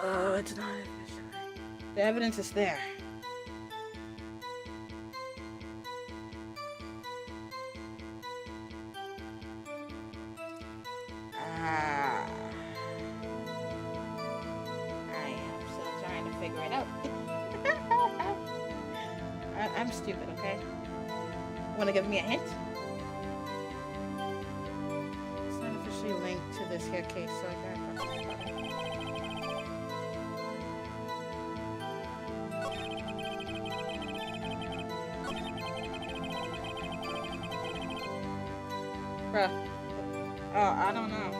Speaker 1: Oh, it's not efficient. The evidence is there. I am still trying to figure it out. I'm stupid, okay? Wanna give me a hint? It's not officially linked to this here case, so I gotta press this button. Bruh. Oh, I don't know.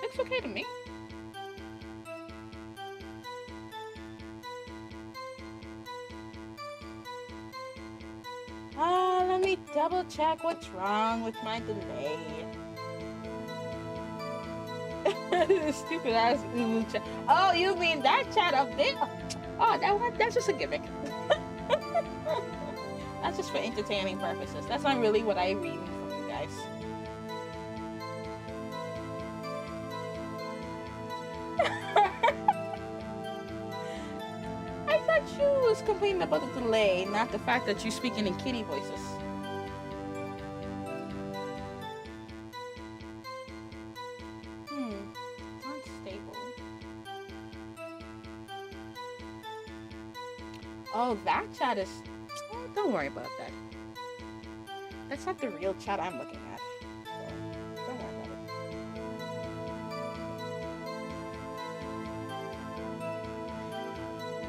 Speaker 1: Looks okay to me. Let me double check what's wrong with my delay. Stupid ass ooh chat. Oh, you mean that chat up there? Oh, that's just a gimmick. That's just for entertaining purposes. That's not really what I read from you guys. I thought you was complaining about the delay, not the fact that you're speaking in kitty voices. Unstable. Oh, that chat is... Oh, don't worry about that. That's not the real chat I'm looking at. So, don't worry about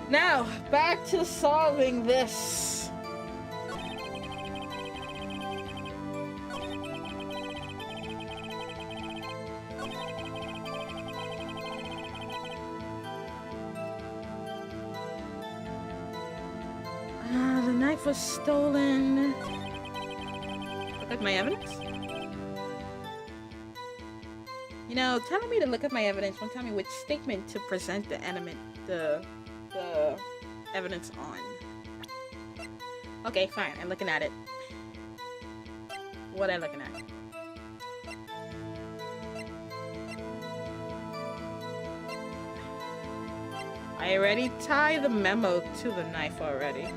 Speaker 1: it. Now, back to solving this. The knife was stolen. Look at my evidence? You know, telling me to look at my evidence won't tell me which statement to present the evidence on. Okay, fine. I'm looking at it. What am I looking at? I already tied the memo to the knife already.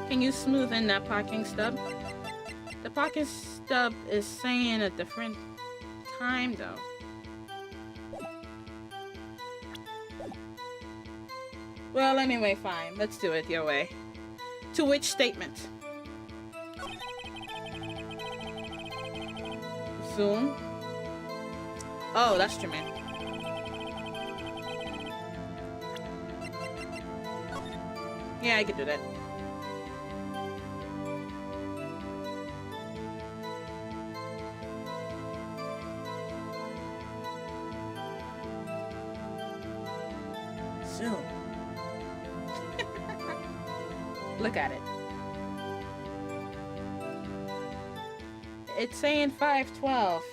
Speaker 1: Can you smooth in that parking stub? The parking stub is saying a different time though. Well, anyway, fine. Let's do it your way. To which statement? Zoom? Oh, that's true, man. Yeah, I could do that. Zoom. Look at it. It's saying 512.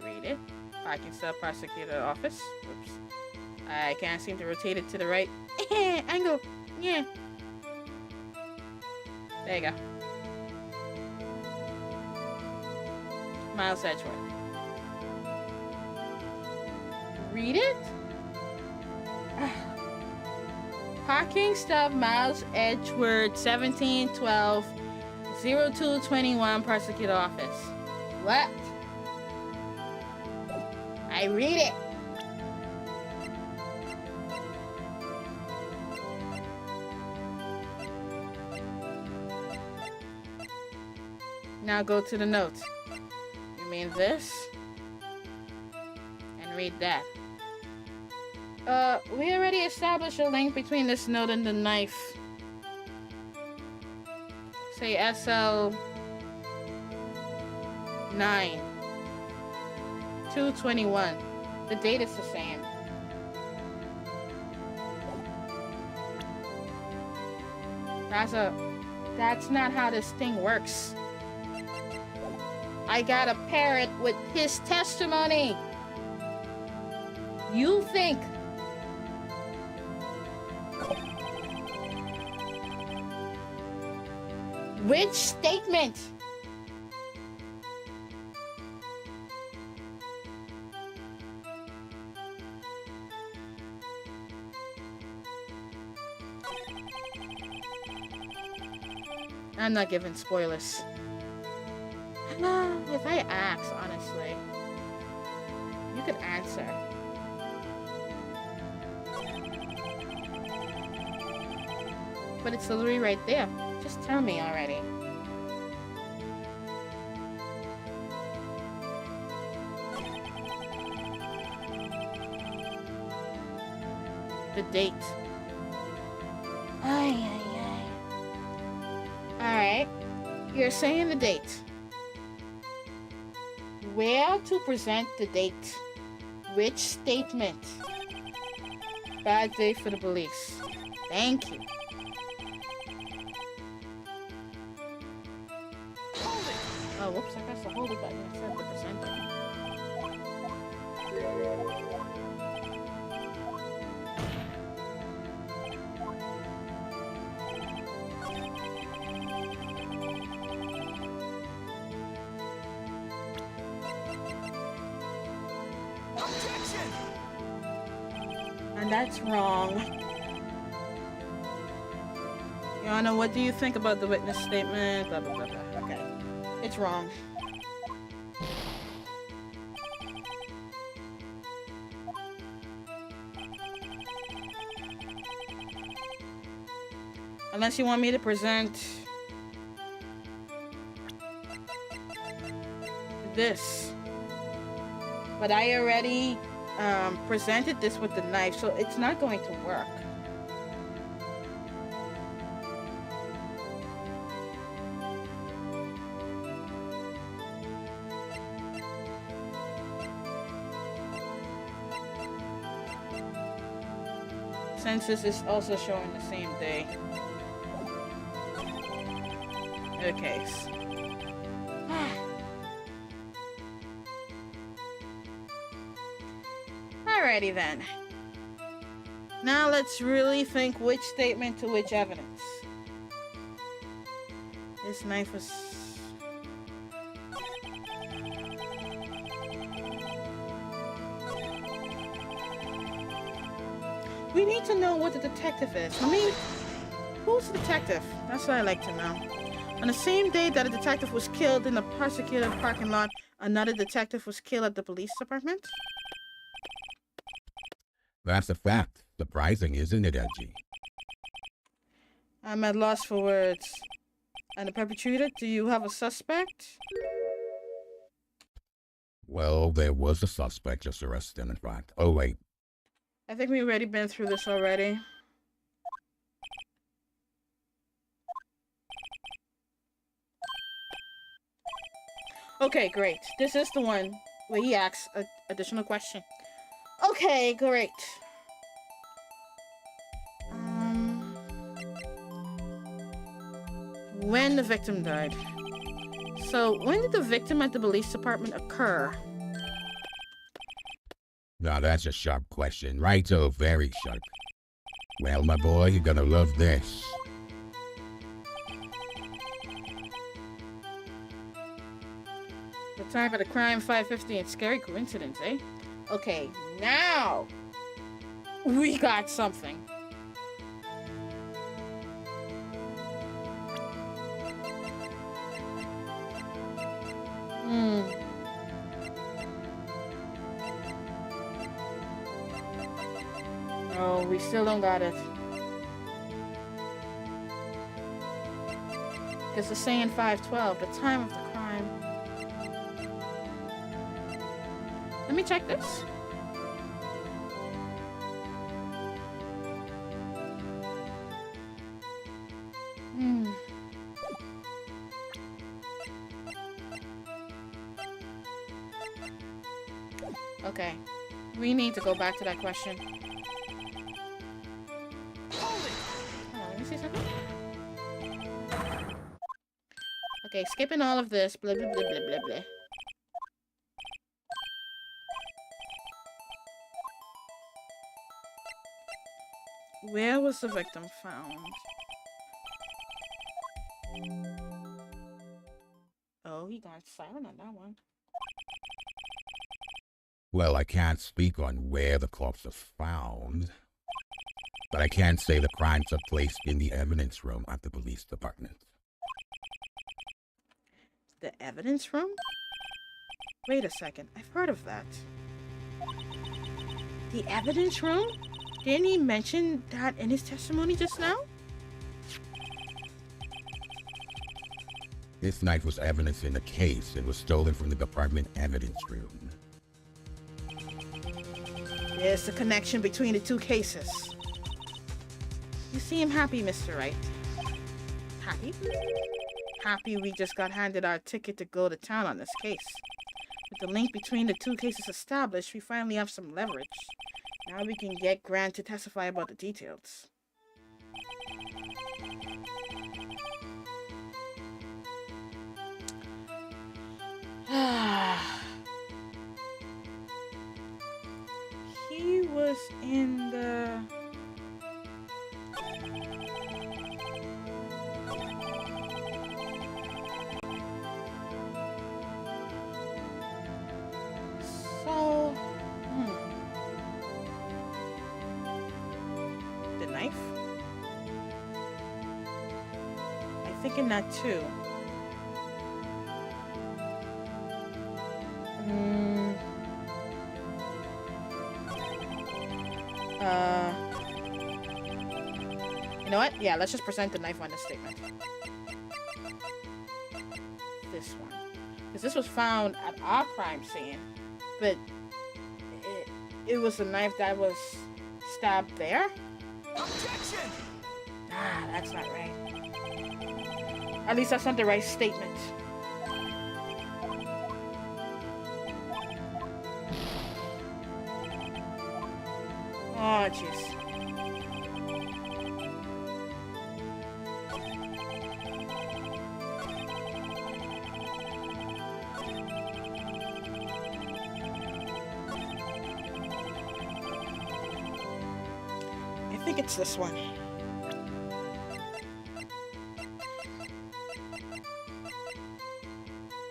Speaker 1: Read it. Parking stub prosecutor office. Oops. I can't seem to rotate it to the right angle. Yeah. There you go. Miles Edgeworth. Read it? Parking stub Miles Edgeworth 1712 0221 prosecutor office. What? I read it. Now go to the notes. You mean this? And read that. We already established a link between this note and the knife. Say SL 9 221. The date is the same. That's not how this thing works. I gotta pair it with his testimony. You think which statement? I'm not giving spoilers. If I ask, honestly, you could answer. But it's literally right there. Just tell me already. The date. Ay, ay, ay. Alright. You're saying the date. Where to present the date? Which statement? Bad day for the police. Thank you. Oh, whoops, I pressed the hold it button instead of the percent button. And that's wrong. Your Honor, what do you think about the witness statement? Blah, blah, blah, blah. Okay. It's wrong. Unless you want me to present this. But I already presented this with the knife, so it's not going to work. Census is also showing the same day. Okay. Alrighty then. Now let's really think which statement to which evidence. This knife was... We need to know what the detective is. I mean, who's the detective? That's what I like to know. On the same day that a detective was killed in the prosecutor's parking lot, another detective was killed at the police department?
Speaker 3: That's a fact. Surprising, isn't it, Edgy?
Speaker 1: I'm at loss for words. And the perpetrator, do you have a suspect?
Speaker 3: Well, there was a suspect just arrested, in fact. Oh, wait.
Speaker 1: I think we've already been through this already. Okay, great. This is the one where he asks an additional question. Okay, great. When the victim died. So, when did the victim at the police department occur?
Speaker 3: Now, that's a sharp question. Righto, very sharp. Well, my boy, you're gonna love this.
Speaker 1: The time of the crime, 5:50, and scary coincidence, eh? Okay, now we got something. Oh, we still don't got it. Because it's saying 5:12, the time of the crime. Let me check this. Okay. We need to go back to that question. Hold on, let me see something. Okay, skipping all of this. Blah, blah, blah, blah, blah, blah. Where was the victim found? Oh, he got silent on that one.
Speaker 3: Well, I can't speak on where the corpse was found, but I can say the crime took place in the evidence room at the police department.
Speaker 1: The evidence room? Wait a second, I've heard of that. The evidence room? Didn't he mention that in his testimony just now?
Speaker 3: This knife was evidence in the case. It was stolen from the department evidence room.
Speaker 1: There's the connection between the two cases. You seem happy, Mr. Wright. Happy? Happy we just got handed our ticket to go to town on this case. With the link between the two cases established, we finally have some leverage. Now we can get Grant to testify about the details. He was in the... So... The knife? I'm thinking that too. You know what? Yeah, let's just present the knife on the statement. This one. Because this was found at our crime scene, but it was a knife that was stabbed there? Objection! Ah, that's not right. At least that's not the right statement. Oh, jeez. I think it's this one.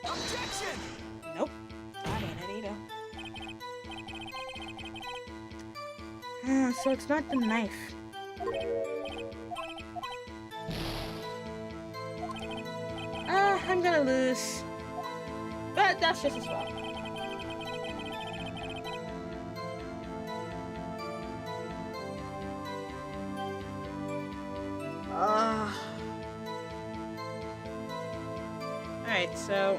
Speaker 1: Objection! Nope. That ain't it either. So it's not the knife. I'm gonna lose. But that's just as well. Alright, so...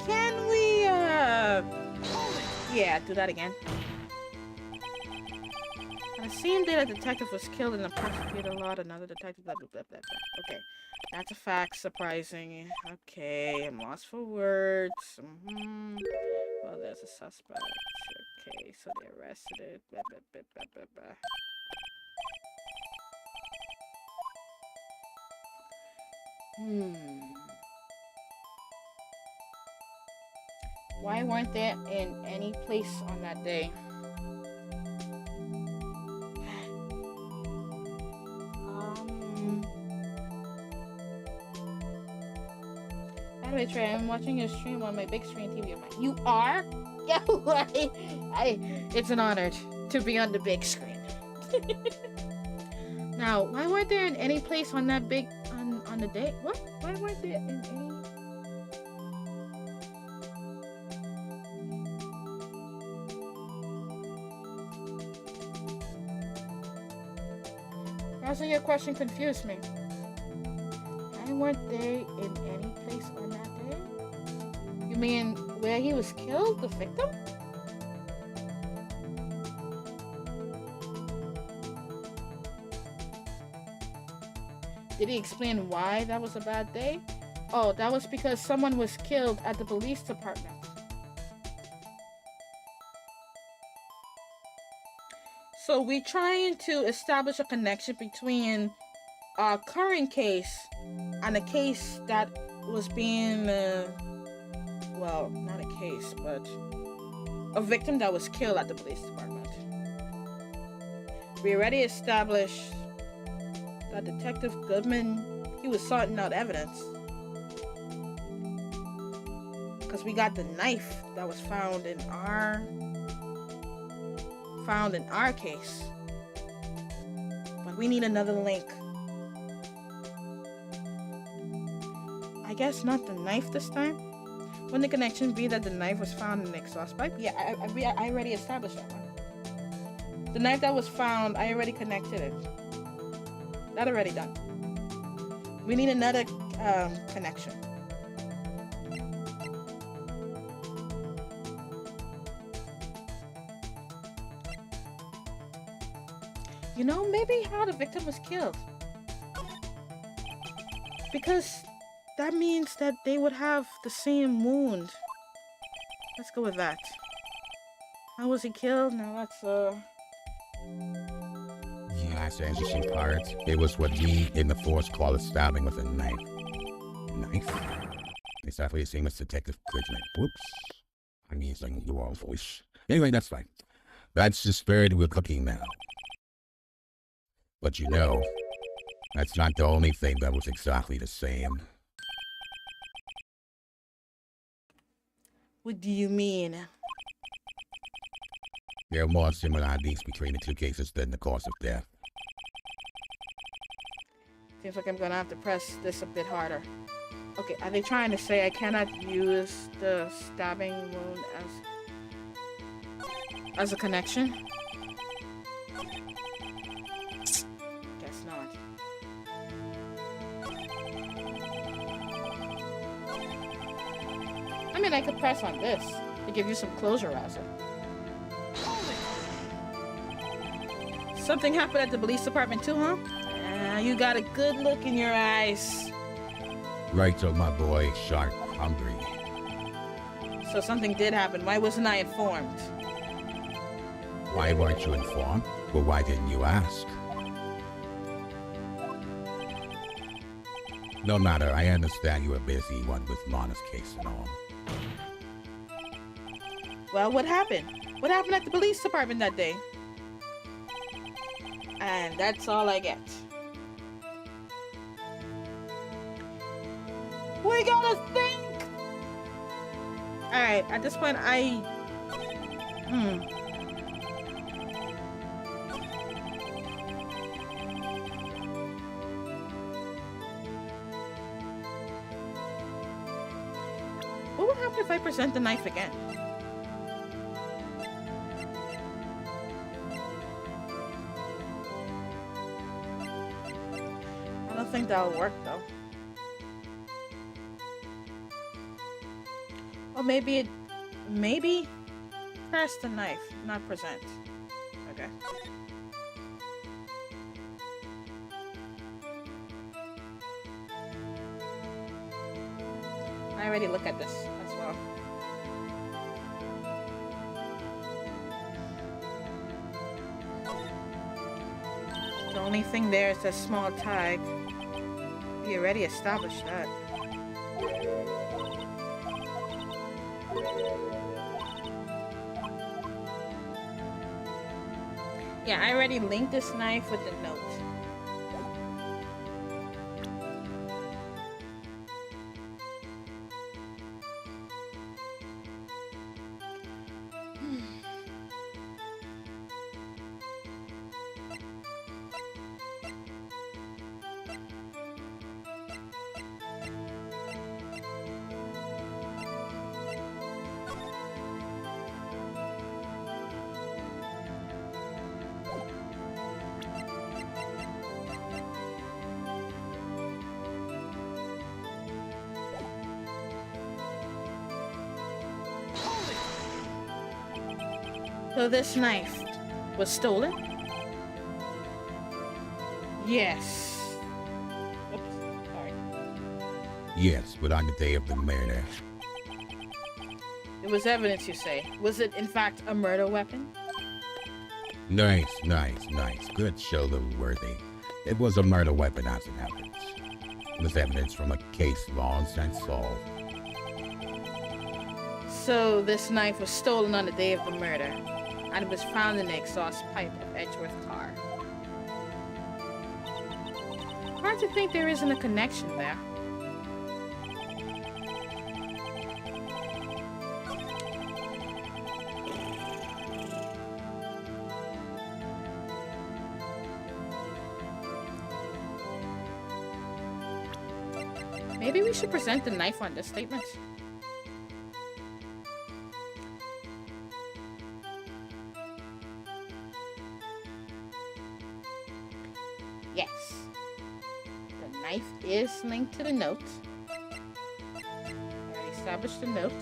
Speaker 1: Can we, yeah, do that again. On the same day that the detective was killed in the prosecutor lot, another detective, blah, blah, blah, blah, blah. Okay, that's a fact, surprising. Okay, I'm lost for words. Well, there's a suspect. Okay, so they arrested it. Blah, blah, blah, blah, blah, blah. Why weren't they in any place on that day? By the way, Trey, I'm watching your stream on my big screen TV. You are? Yeah, it's an honor to be on the big screen. Now, why weren't there in any place on that big on the day? What? Why weren't there in any? Also, your question confused me. Why weren't they in any place on that day? You mean where he was killed, the victim? Did he explain why that was a bad day? Oh, that was because someone was killed at the police department. So we're trying to establish a connection between our current case and a case that was being, well, not a case, but a victim that was killed at the police department. We already established that Detective Goodman, he was sorting out evidence. Because we got the knife that was found in our case. But we need another link. I guess not the knife this time. Wouldn't the connection be that the knife was found in the exhaust pipe? Yeah, I already established that one. The knife that was found, I already connected it. That already done. We need another connection. You know, maybe how the victim was killed. Because that means that they would have the same wound. Let's go with that. How was he killed? Now that's
Speaker 3: Yeah, that's an interesting part. It was what we in the force call a stabbing with a knife. Knife? Exactly the same as Detective Bridgman. Whoops. I'm using the wrong voice. Anyway, that's fine. That's the spirit we're cooking now. But you know, that's not the only thing that was exactly the same.
Speaker 1: what do you mean?
Speaker 3: There are more similarities between the two cases than the cause of death.
Speaker 1: Seems like I'm gonna have to press this a bit harder. Okay, are they trying to say I cannot use the stabbing wound as a connection? Guess not. I mean, I could press on this to give you some closure, Raza. Something happened at the police department too, huh? You got a good look in your eyes.
Speaker 3: Right, so my boy, sharp, hungry.
Speaker 1: So something did happen. Why wasn't I informed?
Speaker 3: Why weren't you informed? Well, why didn't you ask? No matter, I understand you were busy, one with Lana's case and all.
Speaker 1: Well, what happened? What happened at the police department that day? And that's all I get. We gotta think! Alright, at this point, What would happen if I present the knife again? I don't think that'll work though. Or maybe press the knife, not present. Okay. I already look at this as well. The only thing there is a small tag. We already established that. Yeah, I already linked this knife with the note. So this knife was stolen? Yes. Oops, sorry.
Speaker 3: Yes, but on the day of the murder.
Speaker 1: It was evidence, you say. Was it, in fact, a murder weapon?
Speaker 3: Nice. Good shoulder worthy. It was a murder weapon as it happens. It was evidence from a case long since solved.
Speaker 1: So this knife was stolen on the day of the murder, and it was found in the exhaust pipe of Edgeworth car. Hard to think there isn't a connection there. Maybe we should present the knife on this statement. Yes. The knife is linked to the note. I established the note.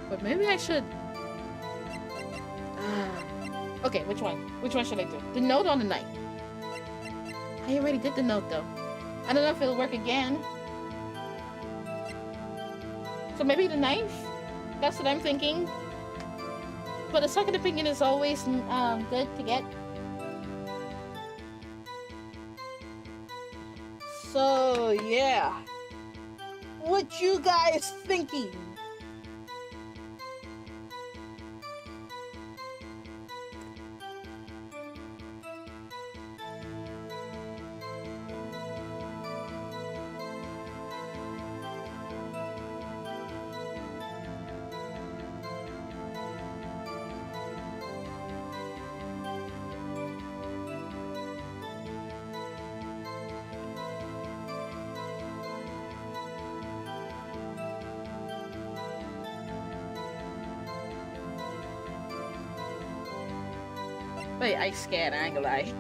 Speaker 1: But maybe I should... okay, which one? Which one should I do? The note or the knife? I already did the note, though. I don't know if it'll work again. So maybe the knife? That's what I'm thinking. But a second opinion is always good to get. So, yeah. What you guys thinking? Wait, I scared, I ain't gonna lie.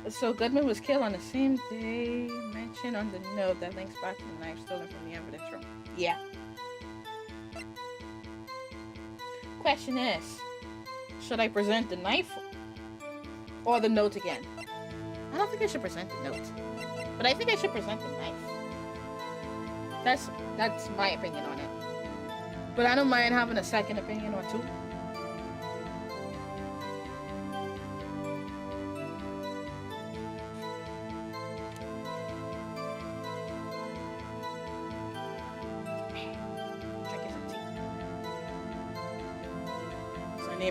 Speaker 1: So Goodman was killed on the same day mentioned on the note that links back to the knife stolen from the evidence room. Yeah. Question is, should I present the knife or the note again? I don't think I should present the note, but I think I should present the knife. That's my opinion on it. But I don't mind having a second opinion or two.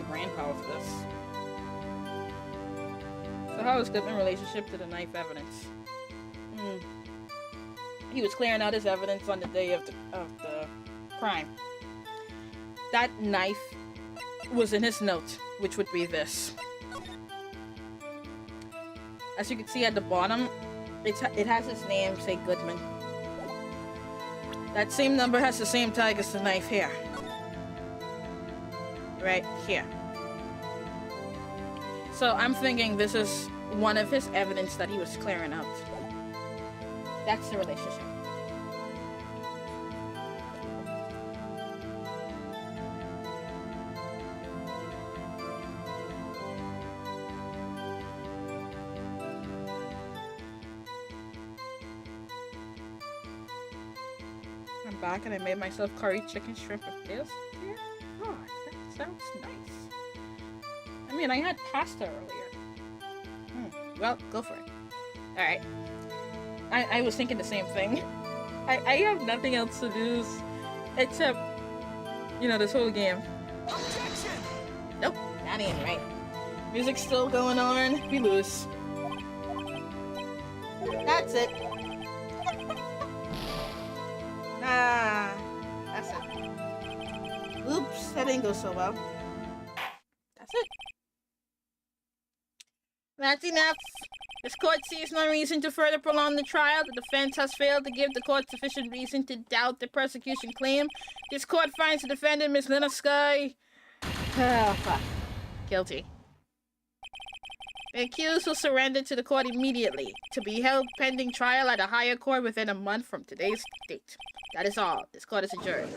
Speaker 1: Brain power for this. So how is Goodman's relationship to the knife evidence? He was clearing out his evidence on the day of the crime. That knife was in his note, which would be this. As you can see at the bottom, it has his name, say Goodman. That same number has the same tag as the knife here. Right here. So I'm thinking this is one of his evidence that he was clearing out. That's the relationship. I'm back and I made myself curry chicken, shrimp, and pills. Yeah. Oh, that sounds nice. I mean, I had pasta earlier. Well, go for it. Alright. I was thinking the same thing. I have nothing else to do except, you know, this whole game. Objection! Nope, that ain't right. Music's still going on. We lose. That's it. That's it. Oops, that didn't go so well. That's it. That's enough. This court sees no reason to further prolong the trial. The defense has failed to give the court sufficient reason to doubt the prosecution claim. This court finds the defendant, Miss Lena Sky, fuck. Guilty. The accused will surrender to the court immediately, to be held pending trial at a higher court within a month from today's date. That is all. This court is adjourned.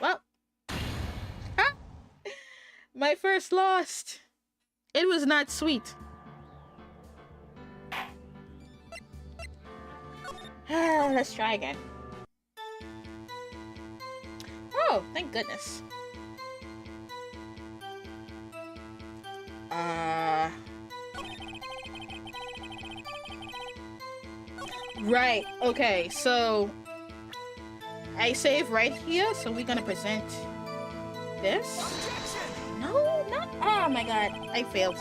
Speaker 1: Well. My first loss. It was not sweet. Let's try again. Oh, thank goodness. Right, okay, so I save right here, so we're gonna present this. No, not. Oh my god, I failed.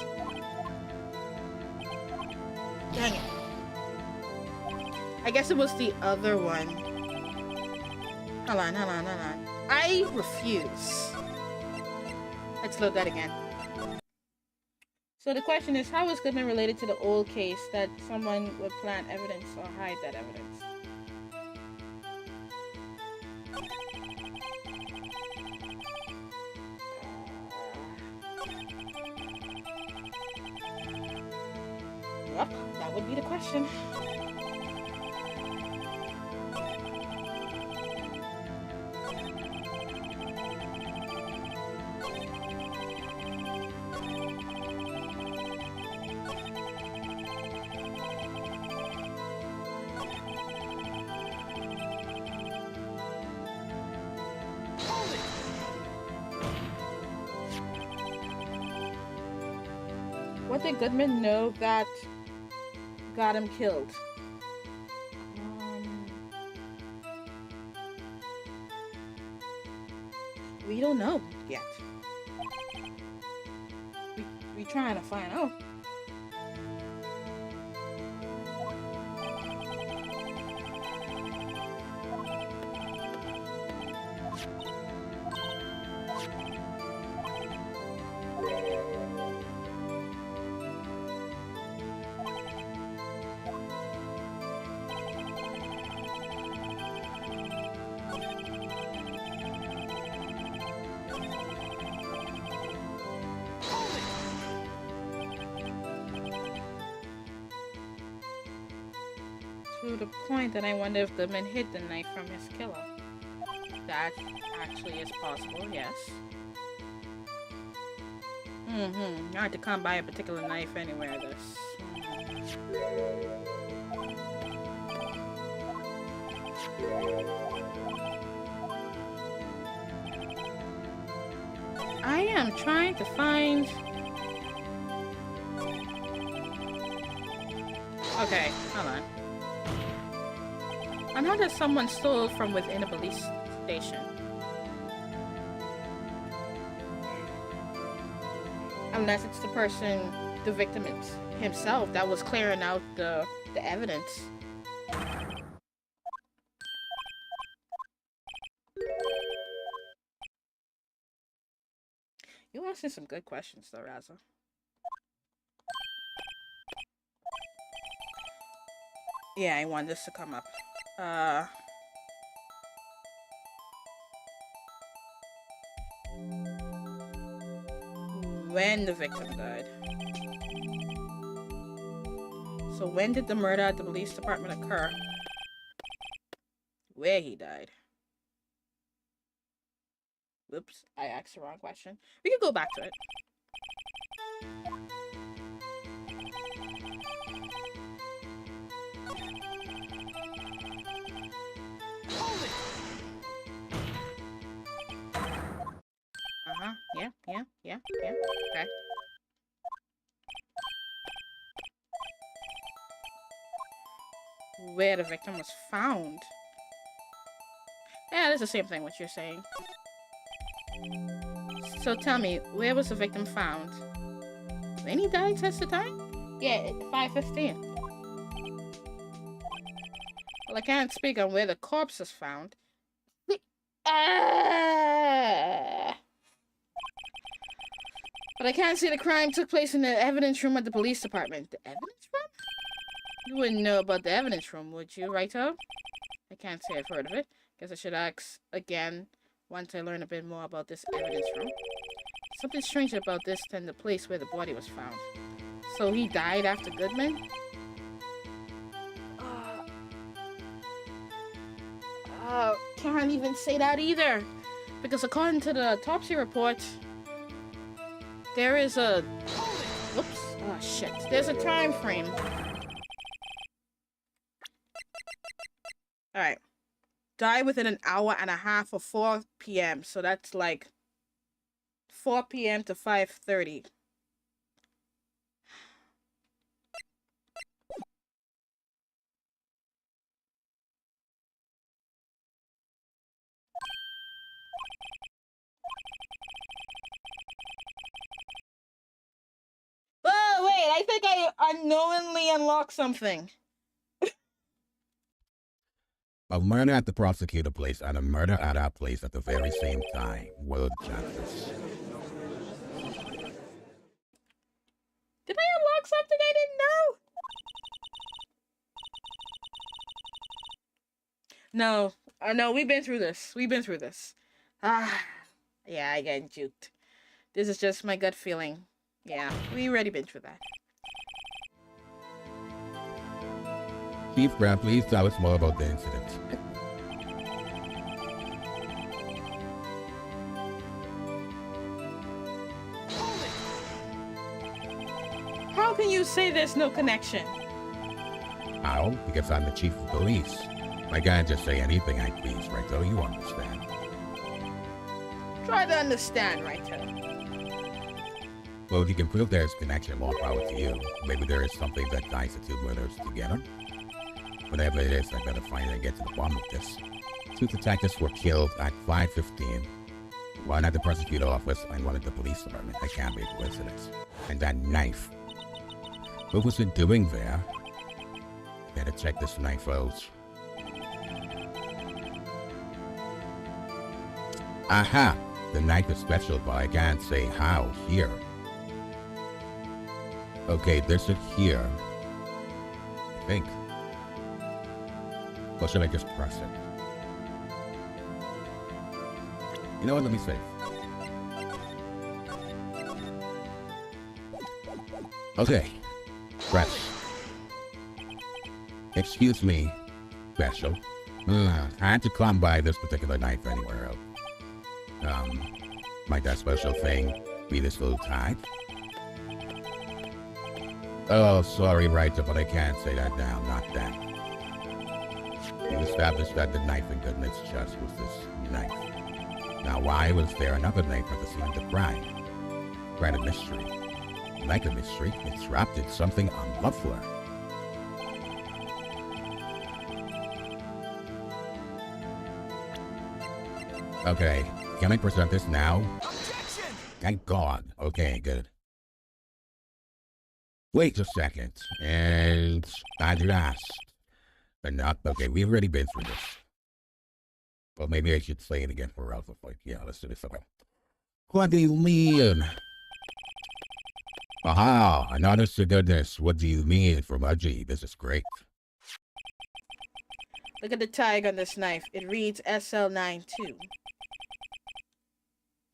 Speaker 1: Dang it. I guess it was the other one. Hold on. I refuse. Let's load that again. So the question is, how is Goodman related to the old case that someone would plant evidence or hide that evidence? Yep, that would be the question. What did Goodman know that got him killed? We don't know yet. We trying to find out. To the point that I wonder if the man hid the knife from his killer. That actually is possible, yes. Hard to come by a particular knife anywhere. This. I am trying to find. Okay, hold on. I know that someone stole from within a police station. Unless it's the person, the victim himself, that was clearing out the evidence. You asking some good questions though, Raza. Yeah, I want this to come up. When the victim died. So when did the murder at the police department occur? Where he died. Whoops, I asked the wrong question. We can go back to it. Yeah. Okay. Where the victim was found. Yeah, that's the same thing what you're saying. So tell me, where was the victim found? When he died, that's the time? Yeah, 5:15. Well, I can't speak on where the corpse was found. But I can't say the crime took place in the evidence room at the police department. The evidence room? You wouldn't know about the evidence room, would you, Wright-o? I can't say I've heard of it. Guess I should ask again once I learn a bit more about this evidence room. Something strange about this than the place where the body was found. So he died after Goodman? Can't even say that either. Because according to the autopsy report, there is a... Whoops. Oh, shit. There's a time frame. Alright. Die within an hour and a half of 4 p.m. So that's like 4 p.m. to 5:30. Oh, wait. I think I unknowingly unlocked something.
Speaker 3: A murder at the prosecutor place and a murder at our place at the very same time. World chances.
Speaker 1: Did I unlock something I didn't know? No, No, we've been through this. We've been through this. Ah, yeah, I got juked. This is just my gut feeling. Yeah, we already been through that.
Speaker 3: Chief Brown, please tell us more about the incident.
Speaker 1: How can you say there's no connection?
Speaker 3: How? Because I'm the chief of police. I can't just say anything I please, right? So you understand.
Speaker 1: Try to understand, right?
Speaker 3: Well, if you can prove there's connection, more power to you. Maybe there is something that ties the two murders together. Whatever it is, I better find it and get to the bottom of this. Two detectives were killed at 5:15. One at the prosecutor's office and one at the police department. That can't be a coincidence. And that knife. What was it doing there? Better check this knife out. Aha! The knife is special, but I can't say how here. Okay, there's it here. I think. Or should I just press it? You know what? Let me see. Okay. Press. Excuse me, special. I had to come by this particular knife anywhere else. Might that special thing be this little tag? Oh, sorry, Wright, but I can't say that now, not that. You established that the knife in Goodness chest was this knife. Now, why was there another knife at the scene of the crime? Quite a mystery. Like a mystery, it's wrapped in something on muffler. Okay, can I present this now?
Speaker 4: Objection!
Speaker 3: Thank God. Okay, good. Wait a second. And at last. But not, okay, we've already been through this. Well, maybe I should say it again for Ralph. Like, yeah, let's do this. Okay. What do you mean? Aha, another to goodness. What do you mean from Udgy? This is great.
Speaker 1: Look at the tag on this knife. It reads SL92.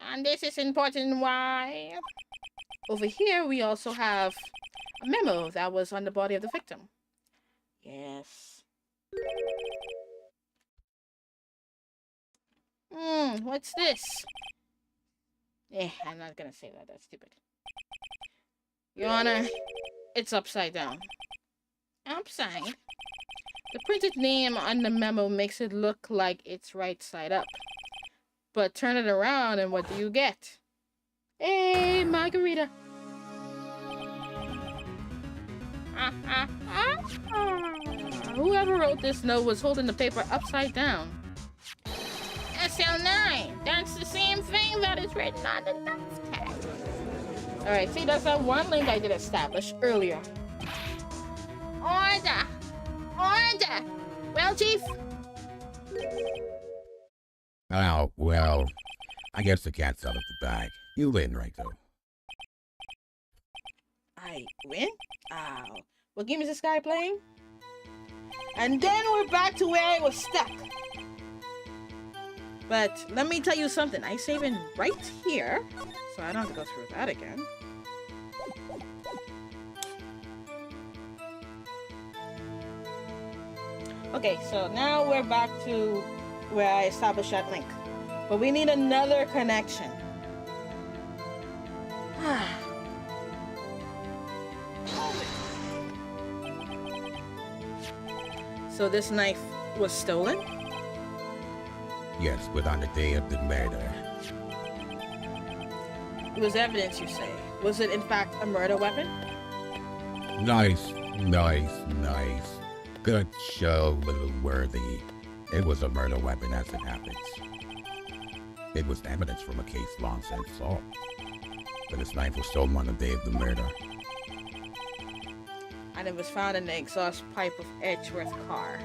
Speaker 1: And this is important. Why? Over here, we also have a memo that was on the body of the victim. Yes. What's this? I'm not gonna say that. That's stupid. Your Honor, it's upside down. Upside? The printed name on the memo makes it look like it's right side up. But turn it around and what do you get? Hey, margarita. Whoever wrote this note was holding the paper upside down. SL9. That's the same thing that is written on the knife tag. Alright, see, that's that one link I did establish earlier. Order! Order! Well, Chief?
Speaker 3: Oh, well, I guess the cat's out of the bag. You win, right, though.
Speaker 1: I win? Oh. What game is this guy playing? And then we're back to where I was stuck. But let me tell you something. I save in right here, so I don't have to go through that again. Okay, so now we're back to where I established that link. But we need another connection. So this knife was stolen?
Speaker 3: Yes, but on the day of the murder.
Speaker 1: It was evidence, you say. Was it in fact a murder weapon?
Speaker 3: Nice, nice, nice. Good show, little worthy. It was a murder weapon as it happens. It was evidence from a case long since solved. But this knife was stolen on the day of the murder.
Speaker 1: And it was found in the exhaust pipe of Edgeworth car.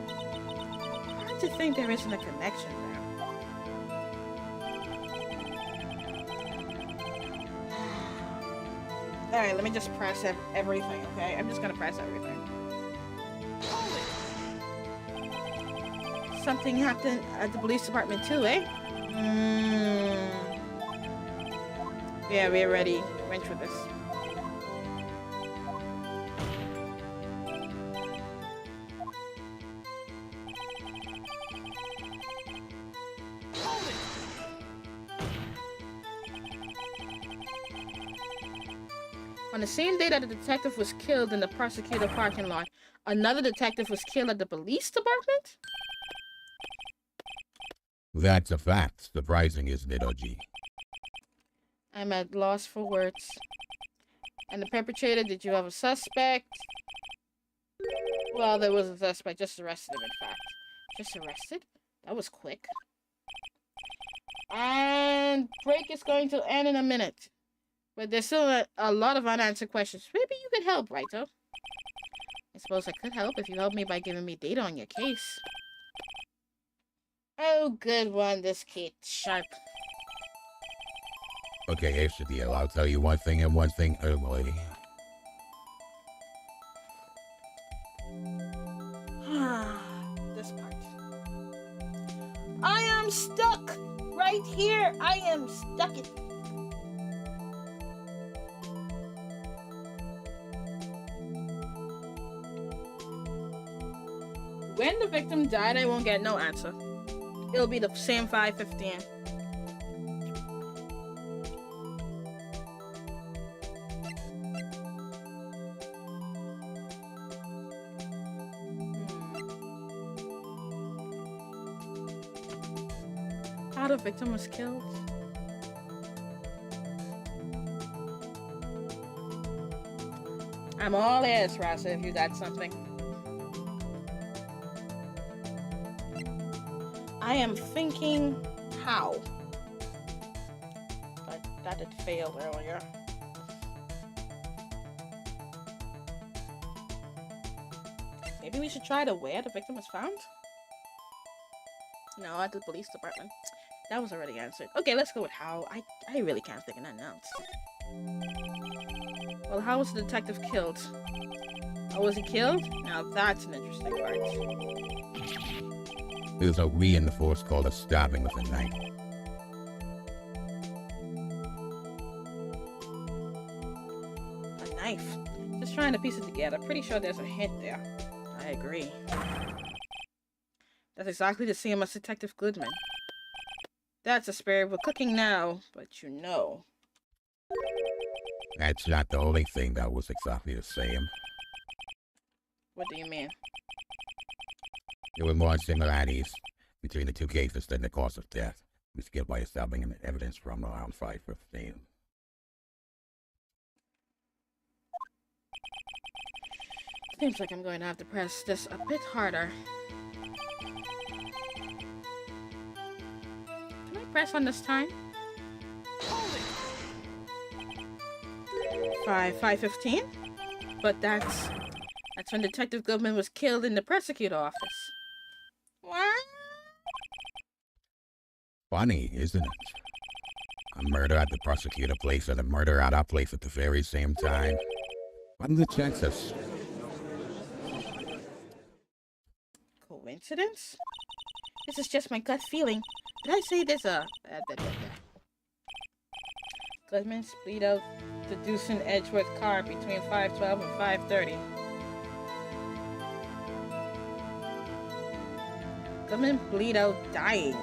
Speaker 1: Hard to think there isn't a connection there. Alright, let me just press everything, okay? I'm just gonna press everything. something happened at the police department too, eh? Yeah, we already went through this. On the same day that the detective was killed in the prosecutor parking lot, another detective was killed at the police department?
Speaker 3: That's a fact. Surprising, isn't it, Dodgy?
Speaker 1: I'm at loss for words. And the perpetrator, did you have a suspect? Well, there was a suspect. Just arrested him, in fact. Just arrested? That was quick. And break is going to end in a minute. But there's still a lot of unanswered questions. Maybe you could help, Wright? I suppose I could help if you help me by giving me data on your case. Oh, good one. This kid's sharp.
Speaker 3: Okay, here's the deal. I'll tell you one thing and one thing only.
Speaker 1: This part. I am stuck! Right here! I am stuck it. When the victim died, I won't get no answer. It'll be the same 5:15. How the victim was killed? I'm all ears, Rasa, if you got something. I am thinking how. But that had failed earlier. Maybe we should try to where the victim was found? No, at the police department. That was already answered. Okay, let's go with how. I really can't think of nothing else. Well, how was the detective killed? How was he killed? Now that's an interesting part.
Speaker 3: There's a reinforced called a stabbing with a knife.
Speaker 1: A knife. Just trying to piece it together. Pretty sure there's a hint there. I agree. That's exactly the same as Detective Goodman. That's a spare we're cooking now, but you know.
Speaker 3: That's not the only thing that was exactly the same.
Speaker 1: What do you mean?
Speaker 3: There were more similarities between the two cases than the cause of death. We skipped by establishing evidence from around 5:15.
Speaker 1: Seems like I'm going to have to press this a bit harder. Can I press on this time? 5:15? But that's when Detective Goodman was killed in the prosecutor office. What?
Speaker 3: Funny, isn't it? A murder at the prosecutor place and a murder at our place at the very same time. What are the chances?
Speaker 1: Coincidence? This is just my gut feeling. Did I say there's a... Goodman split out the Deucin Edgeworth car between 5:12 and 5:30. Goodman bleed out dying.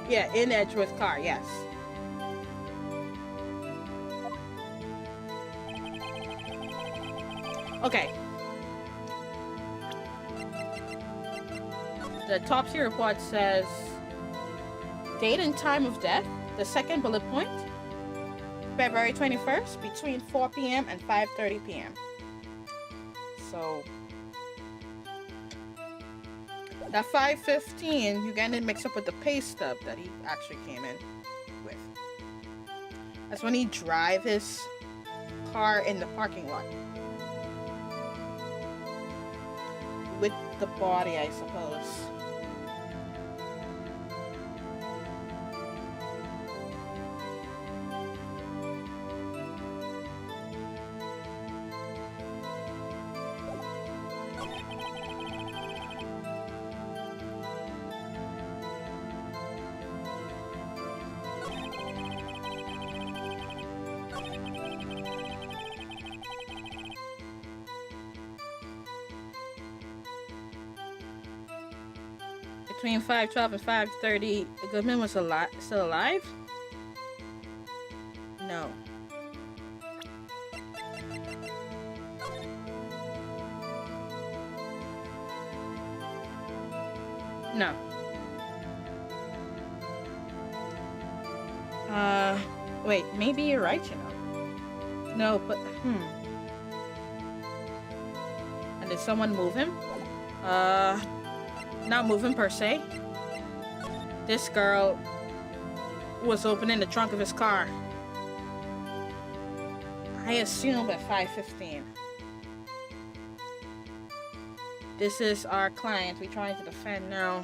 Speaker 1: Yeah, in Edgeworth car, yes. Okay. The autopsy report says date and time of death, the second bullet point, February 21st, between 4 p.m. and 5:30 p.m. So that 5:15, you're getting it mixed up with the pay stub that he actually came in with. That's when he drive his car in the parking lot. With the body, I suppose. between 5:12 and 5:30, Goodman was still alive? No. No. Wait, maybe you're right, you know. No, but, And did someone move him? Not move him per se. This girl was opening the trunk of his car. I assume at 5:15. This is our client we're trying to defend now.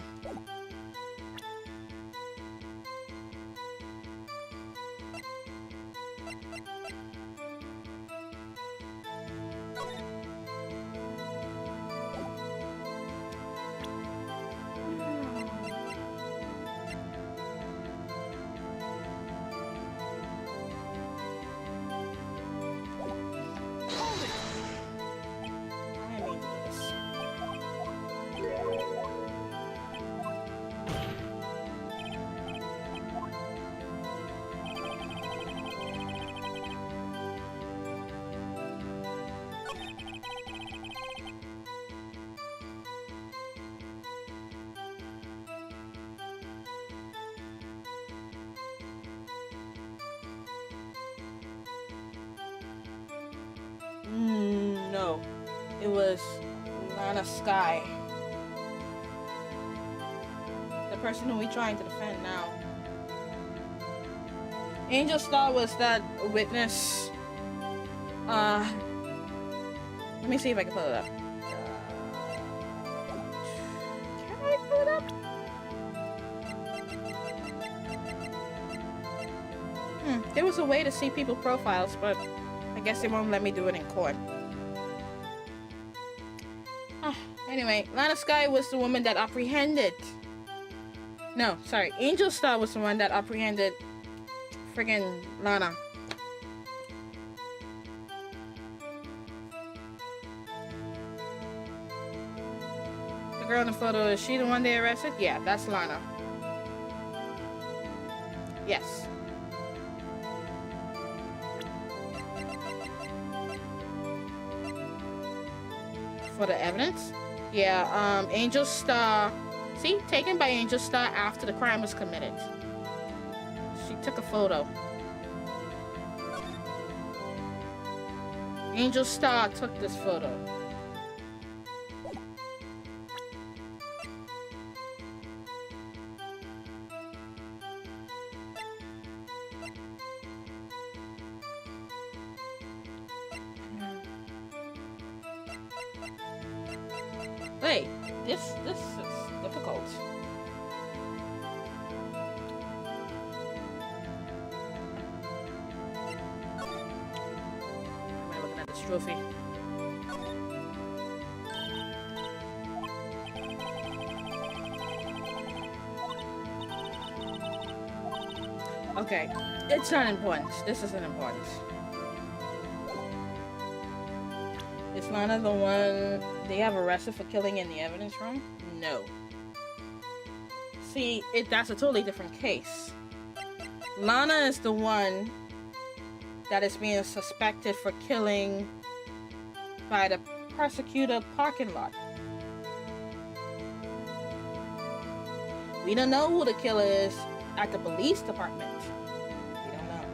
Speaker 1: No, it was Lana Sky, the person who we're trying to defend now. Angel Star was that witness. Let me see if I can pull it up. Can I pull it up? There was a way to see people profiles, but I guess they won't let me do it in court. Anyway, Lana Sky was the woman that apprehended. No, sorry. Angel Star was the one that apprehended friggin' Lana. The girl in the photo, is she the one they arrested? Yeah, that's Lana. Yes. For the evidence? Yeah, Angel Star. See, taken by Angel Star after the crime was committed. She took a photo. Angel Star took this photo. Wait, this is difficult. I'm looking at this trophy. Okay, it's not important. This isn't important. Is Lana the one they have arrested for killing in the evidence room? No. See, that's a totally different case. Lana is the one that is being suspected for killing by the prosecutor parking lot. We don't know who the killer is at the police department. We don't know.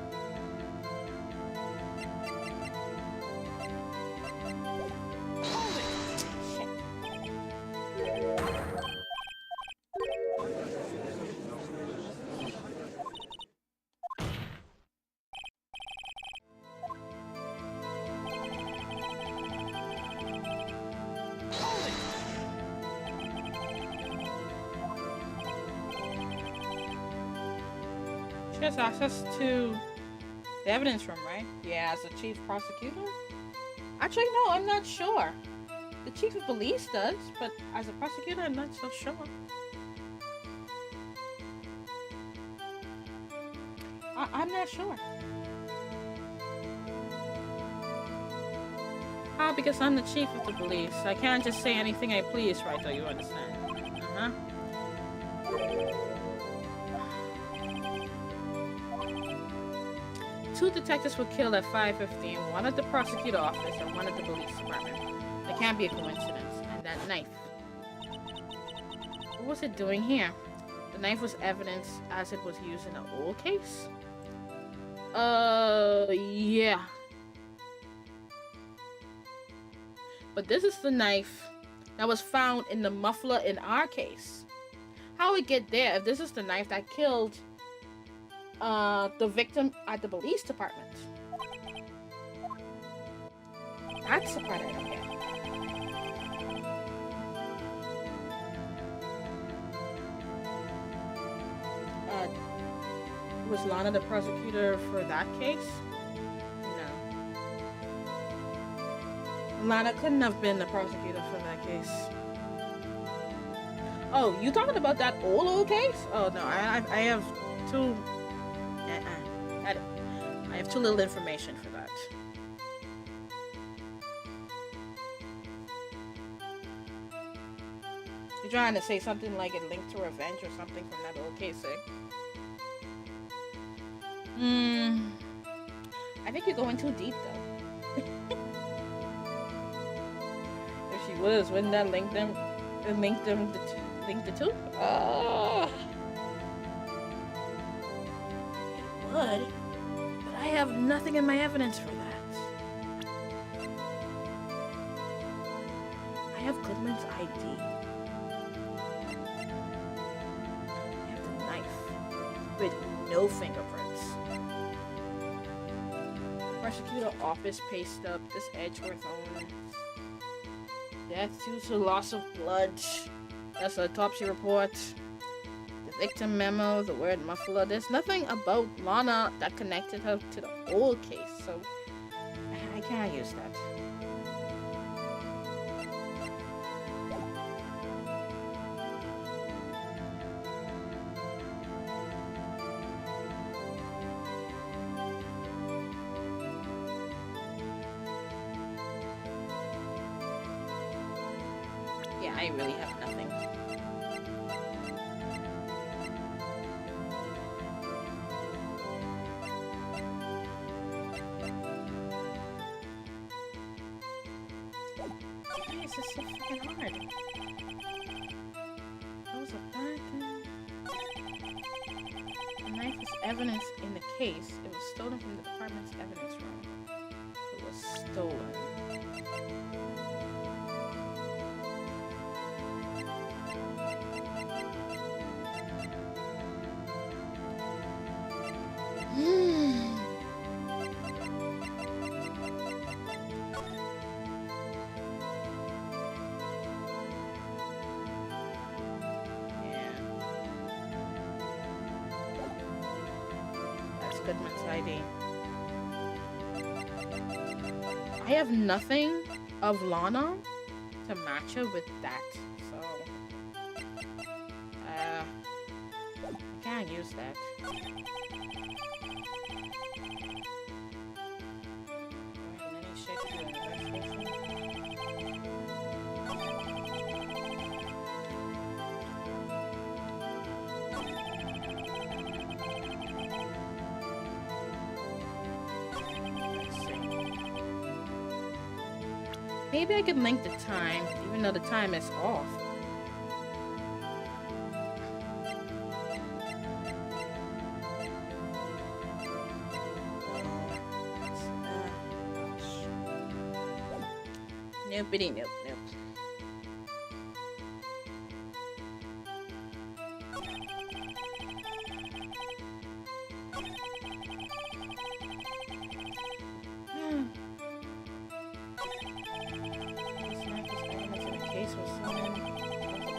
Speaker 1: She has access to the evidence room, right? Yeah, as the chief prosecutor? Actually, no, I'm not sure. The chief of police does, but as a prosecutor, I'm not so sure. I'm not sure. Because I'm the chief of the police. I can't just say anything I please, right? Though you understand. Two detectives were killed at 5:15, one at the prosecutor office and one at the police department. It can't be a coincidence. And that knife. What was it doing here? The knife was evidence as it was used in an old case? Yeah. But this is the knife that was found in the muffler in our case. How it get there if this is the knife that killed the victim at the police department? That's the part I don't get. Was Lana the prosecutor for that case? No. Lana couldn't have been the prosecutor for that case. Oh, you talking about that old case? Oh no, I have too. I have too little information for that. You're trying to say something like it linked to revenge or something from that old case, eh? I think you're going too deep, though. If she was, wouldn't that link them? Link the two? It would, but I have nothing in my evidence for that. I have Goodman's ID. I have the knife with no fingerprints. Prosecutor office pay stub. This Edgeworth owned. Death due to loss of blood. That's an autopsy report. The victim memo. The word muffler. There's nothing about Lana that connected her to the old case, so I can't use that. Yeah, I really have nothing. Why is this so freaking hard? That was a bad thing. The knife is evidence in the case. It was stolen from the department's evidence room. It was stolen. Goodman's ID. I have nothing of Lana to match her with that, so I can't use that. Maybe I could link the time, even though the time is off. Nope.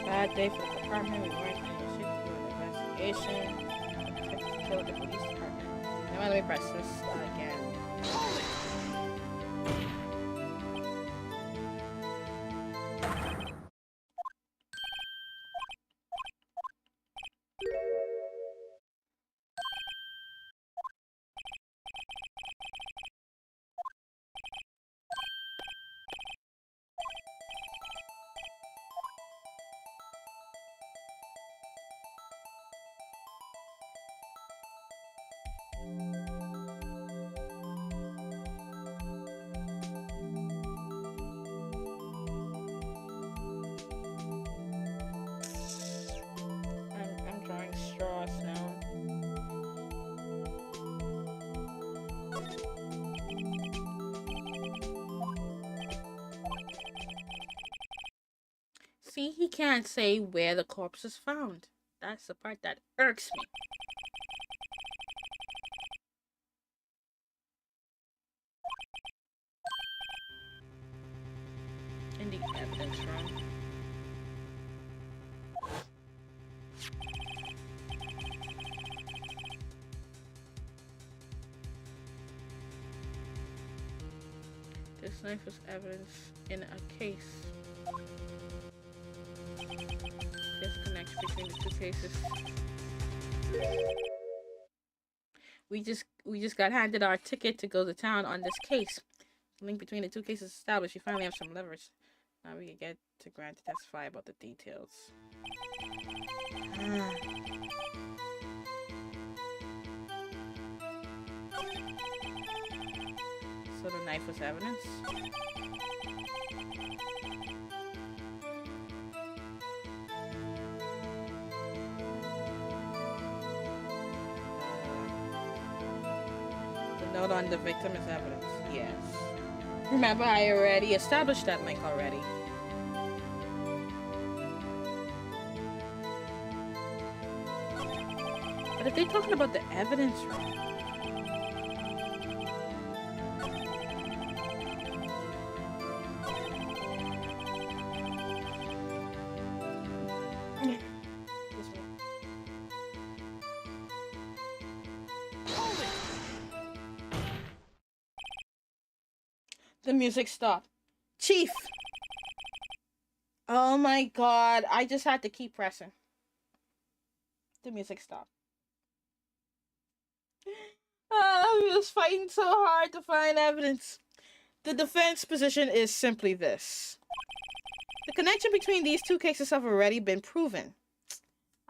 Speaker 1: Bad day for the department. We weren't doing shit to do an investigation. Detectives killed the police department. Now let me press this again. I'm drawing straws now. See, he can't say where the corpse is found. That's the part that irks me. In the evidence room. This knife was evidence in a case. There's a connection between the two cases. We just got handed our ticket to go to town on this case. The link between the two cases established. You finally have some leverage. Now we can get to Grant to testify about the details. So the knife was evidence? The note on the victim is evidence. Yes. Remember, I already established that link already. But if they're talking about the evidence room, the music stopped. Chief! Oh my god, I just had to keep pressing. The music stopped. I was fighting so hard to find evidence. The defense position is simply this. The connection between these two cases have already been proven.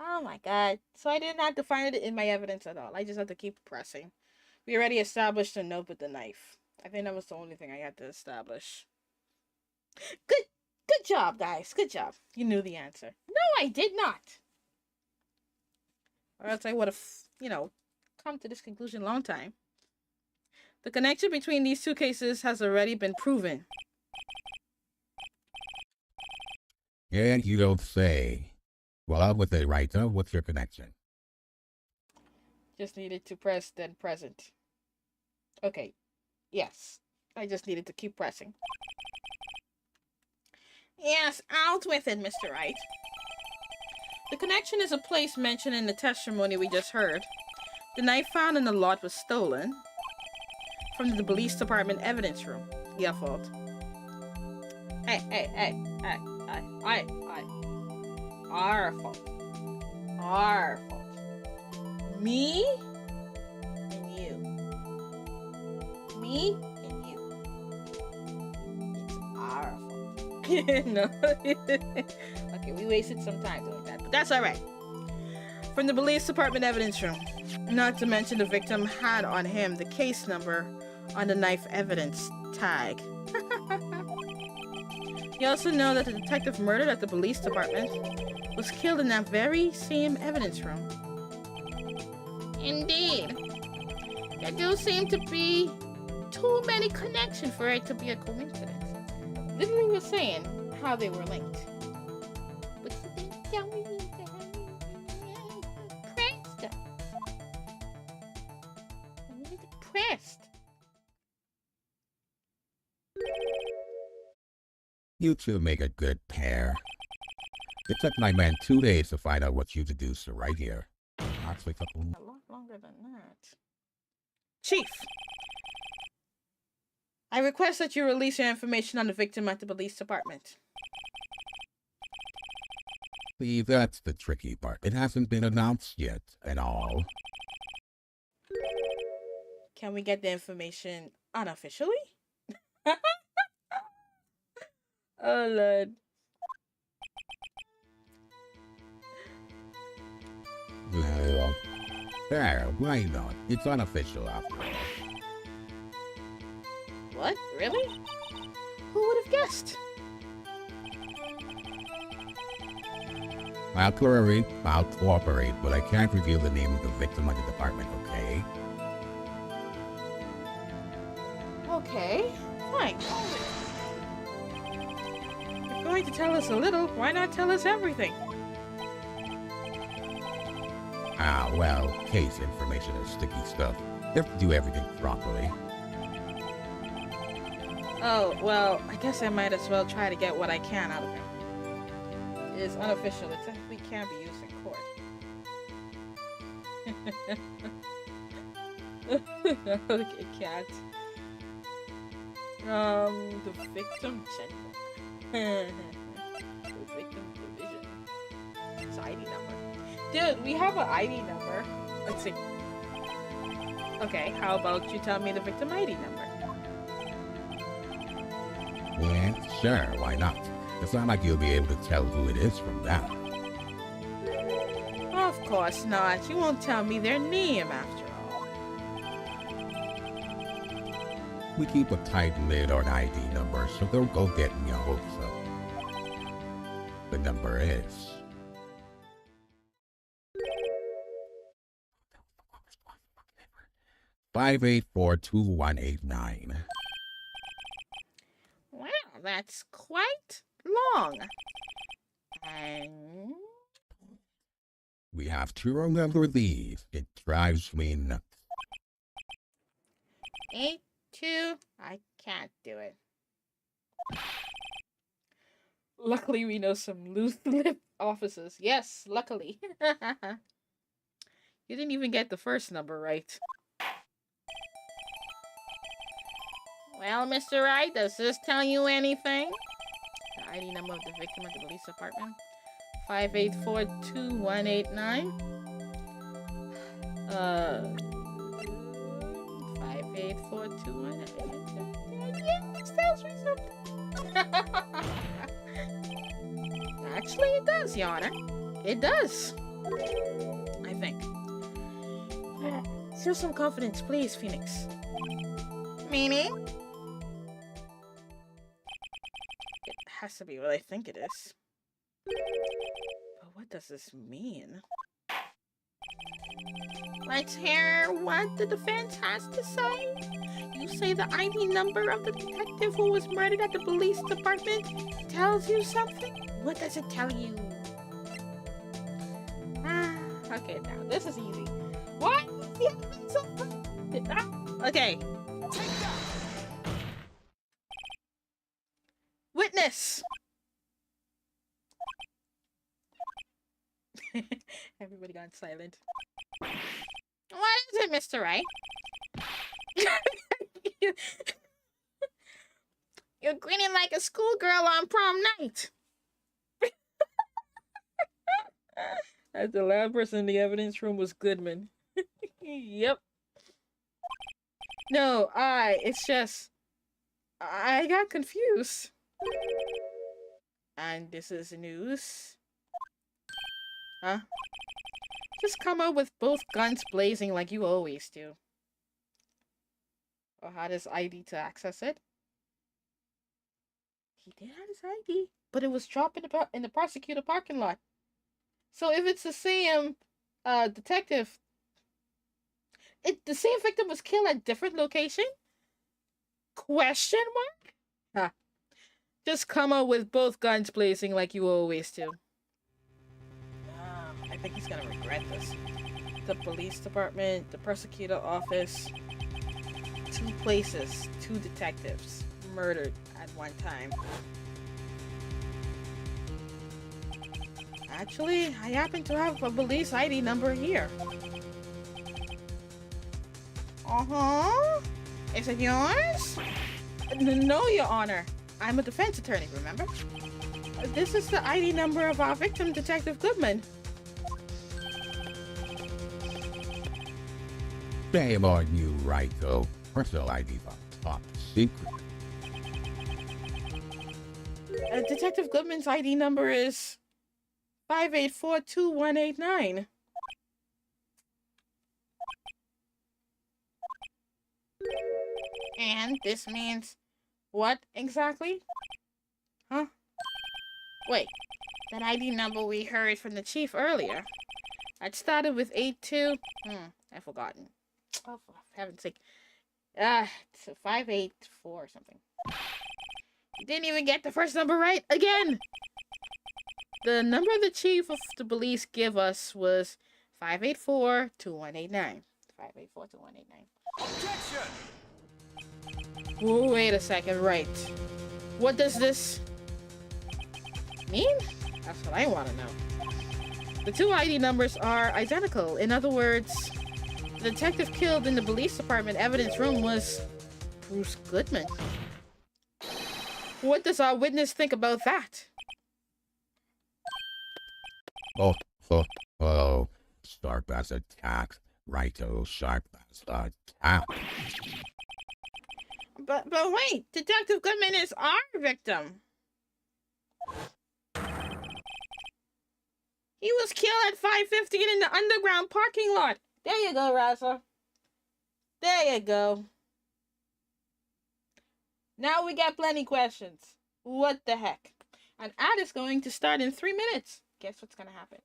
Speaker 1: Oh my god. So I didn't have to find it in my evidence at all. I just had to keep pressing. We already established a note with the knife. I think that was the only thing I had to establish. Good job, guys. Good job. You knew the answer. No, I did not. Or else I would have, come to this conclusion a long time. The connection between these two cases has already been proven.
Speaker 3: And you don't say. Well, I would say, right, what's your connection?
Speaker 1: Just needed to press, then present. Okay. Yes. I just needed to keep pressing. Yes, out with it, Mr. Wright. The connection is a place mentioned in the testimony we just heard. The knife found in the lot was stolen from the police department evidence room. Your fault. Hey. Our fault. Our fault. Me and you. Me and you. It's our fault. No. Okay, we wasted some time doing that, but that's alright. From the police department evidence room. Not to mention the victim had on him the case number on the knife evidence tag. You also know that the detective murdered at the police department was killed in that very same evidence room. Indeed. There do seem to be too many connections for it to be a coincidence. Literally was saying how they were linked. But they don't need to have pressed. I need it pressed.
Speaker 3: You two make a good pair. It took my man 2 days to find out what you deduced right here. Actually,
Speaker 1: A lot longer than that. Chief! I request that you release your information on the victim at the police department.
Speaker 3: See, that's the tricky part. It hasn't been announced yet, and all.
Speaker 1: Can we get the information unofficially? Oh, Lord.
Speaker 3: Well, There, why not? It's unofficial after all.
Speaker 1: What? Really? Who would have guessed?
Speaker 3: I'll cooperate, but I can't reveal the name of the victim at the department, okay?
Speaker 1: Okay, fine. You're going to tell us a little, why not tell us everything?
Speaker 3: Ah, well, case information is sticky stuff. You have to do everything properly.
Speaker 1: Oh, well, I guess I might as well try to get what I can out of him. It's unofficial. It technically can't be used in court. Okay, cat. The victim checkbook. The victim division. It's ID number. Dude, we have an ID number. Let's see. Okay, how about you tell me the victim ID number?
Speaker 3: Yeah, sure, why not? It's not like you'll be able to tell who it is from that.
Speaker 1: Of course not. You won't tell me their name after all.
Speaker 3: We keep a tight lid on ID numbers, so don't go getting your hopes up. The number is... $5842189.
Speaker 1: Wow, that's quite long. And
Speaker 3: We have to remember these. It drives me nuts.
Speaker 1: 8-2. I can't do it. Luckily, we know some loose-lipped officers. Yes, luckily. You didn't even get the first number right. Well, Mr. Wright, does this tell you anything? The ID number of the victim at the police department? 5842189. 5842189. Yeah, this tells me something. Actually, it does, Your Honor. It does. I think. Show some confidence, please, Phoenix. Meaning? It has to be what I think it is. But what does this mean? Let's hear what the defense has to say. You say the ID number of the detective who was murdered at the police department tells you something? What does it tell you? Okay, now this is easy. What? Okay. Witness. Everybody gone silent. What is it, Mr. Wright? You're grinning like a schoolgirl on prom night. As the loud person in the evidence room was Goodman. Yep. No, it's just... I got confused. And this is news. Huh? Just come up with both guns blazing like you always do. Or had his ID to access it. He did have his ID, but it was dropped in the prosecutor parking lot. So if it's the same detective, the same victim was killed at different location? Question mark? Huh. Just come up with both guns blazing like you always do. I think he's gonna regret this. The police department, the prosecutor office, 2 places, 2 detectives murdered at one time. Actually, I happen to have a police ID number here. Uh-huh. Is it yours? No, Your Honor. I'm a defense attorney, remember? This is the ID number of our victim, Detective Goodman.
Speaker 3: Shame on you, Wright, though. Personal IDs are top secret.
Speaker 1: Detective Goodman's ID number is 5842189. And this means what exactly? Huh? Wait, that ID number we heard from the chief earlier. It started with 82. I've forgotten. Oh, for heaven's sake. It's 584 or something. You didn't even get the first number right again. The number the chief of the police gave us was 584-2189. 584-2189. Objection! Wait a second, right. What does this mean? That's what I want to know. The two ID numbers are identical. In other words, the detective killed in the police department evidence room was Bruce Goodman. What does our witness think about that?
Speaker 3: Oh, sharp as a tack. Righto, sharp as a tack.
Speaker 1: But wait, Detective Goodman is our victim. He was killed at 5:15 in the underground parking lot. There you go, Raza. There you go. Now we got plenty questions. What the heck? An ad is going to start in 3 minutes. Guess what's going to happen?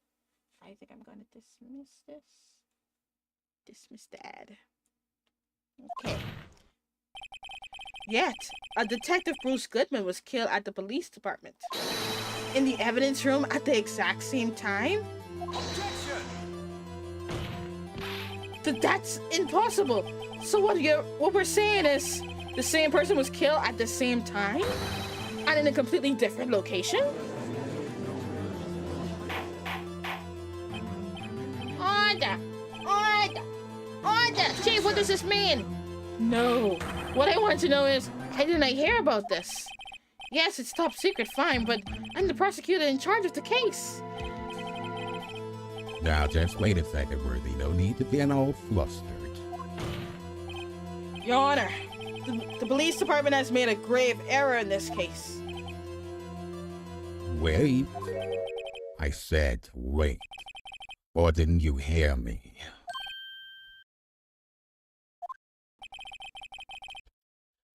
Speaker 1: I think I'm going to dismiss this. Dismiss the ad. Okay. Yet, a detective Bruce Goodman was killed at the police department. In the evidence room at the exact same time? Objection! That's impossible. So what we're saying is the same person was killed at the same time? And in a completely different location? Order! Order! Order! Chief, what does this mean? No. What I want to know is, why didn't I hear about this? Yes, it's top secret, fine, but I'm the prosecutor in charge of the case.
Speaker 3: Now, just wait a second, Worthy. No need to be all flustered.
Speaker 1: Your Honor, the police department has made a grave error in this case.
Speaker 3: Wait. I said wait. Or didn't you hear me?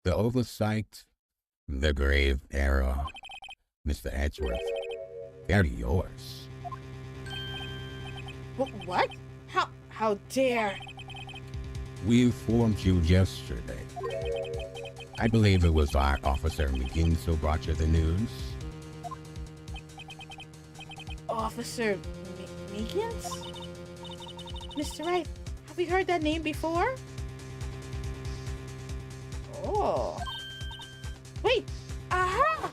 Speaker 3: The oversight, the grave error, Mr. Edgeworth, they're yours.
Speaker 1: What? How dare?
Speaker 3: We informed you yesterday. I believe it was our Officer McGinn who brought you the news.
Speaker 1: Officer Meekins? Mr. Wright, have you heard that name before? Oh. Wait. Aha!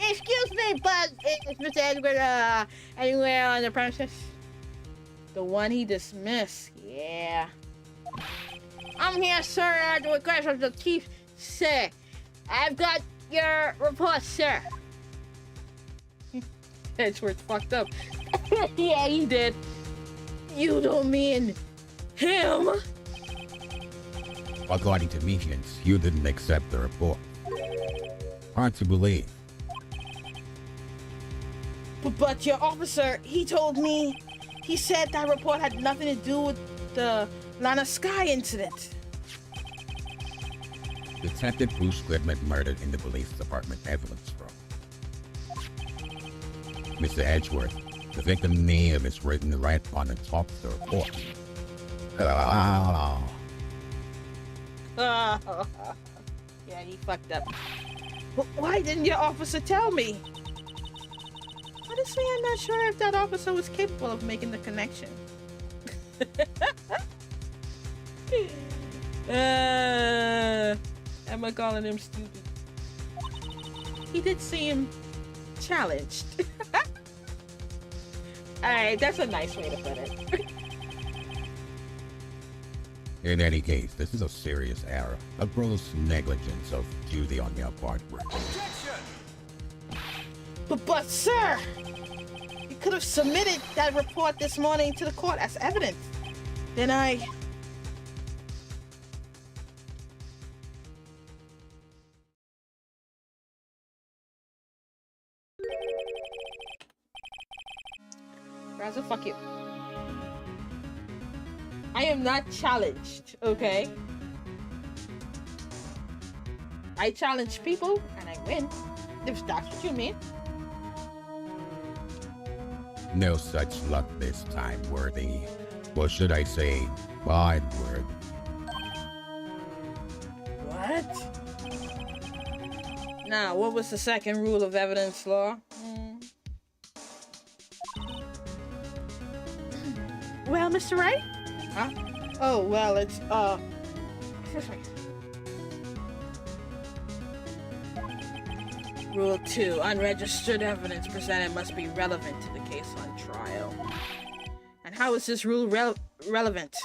Speaker 1: Excuse me, but is Mr. Edward anywhere on the premises? The one he dismissed. Yeah. I'm here, sir, at the request of the chief, sir. I've got your report, sir. Edgeworth fucked up. Yeah, he did. You don't mean him?
Speaker 3: According to Meekins, you didn't accept the report. Hard to believe.
Speaker 1: But your officer, he told me, he said that report had nothing to do with the Lana Sky incident.
Speaker 3: Detective Bruce Goodman murdered in the police department evidence room. Mr. Edgeworth, the victim's name is written right on the top of the report.
Speaker 1: Yeah, he fucked up. Why didn't your officer tell me? Honestly, I'm not sure if that officer was capable of making the connection. Am I calling him stupid? He did seem challenged. Alright, that's a nice way to put it.
Speaker 3: In any case, this is a serious error, a gross negligence of duty on your part.
Speaker 1: But sir, you could have submitted that report this morning to the court as evidence. Then Razzle, fuck you. I am not challenged, okay? I challenge people and I win. If that's what you mean.
Speaker 3: No such luck this time, Worthy. Or should I say, Bideward.
Speaker 1: What? Now, what was the second rule of evidence law? Well, Mr. Wright? Huh? Oh, well, it's, excuse me. Rule 2. Unregistered evidence presented must be relevant to the case on trial. And how is this rule relevant?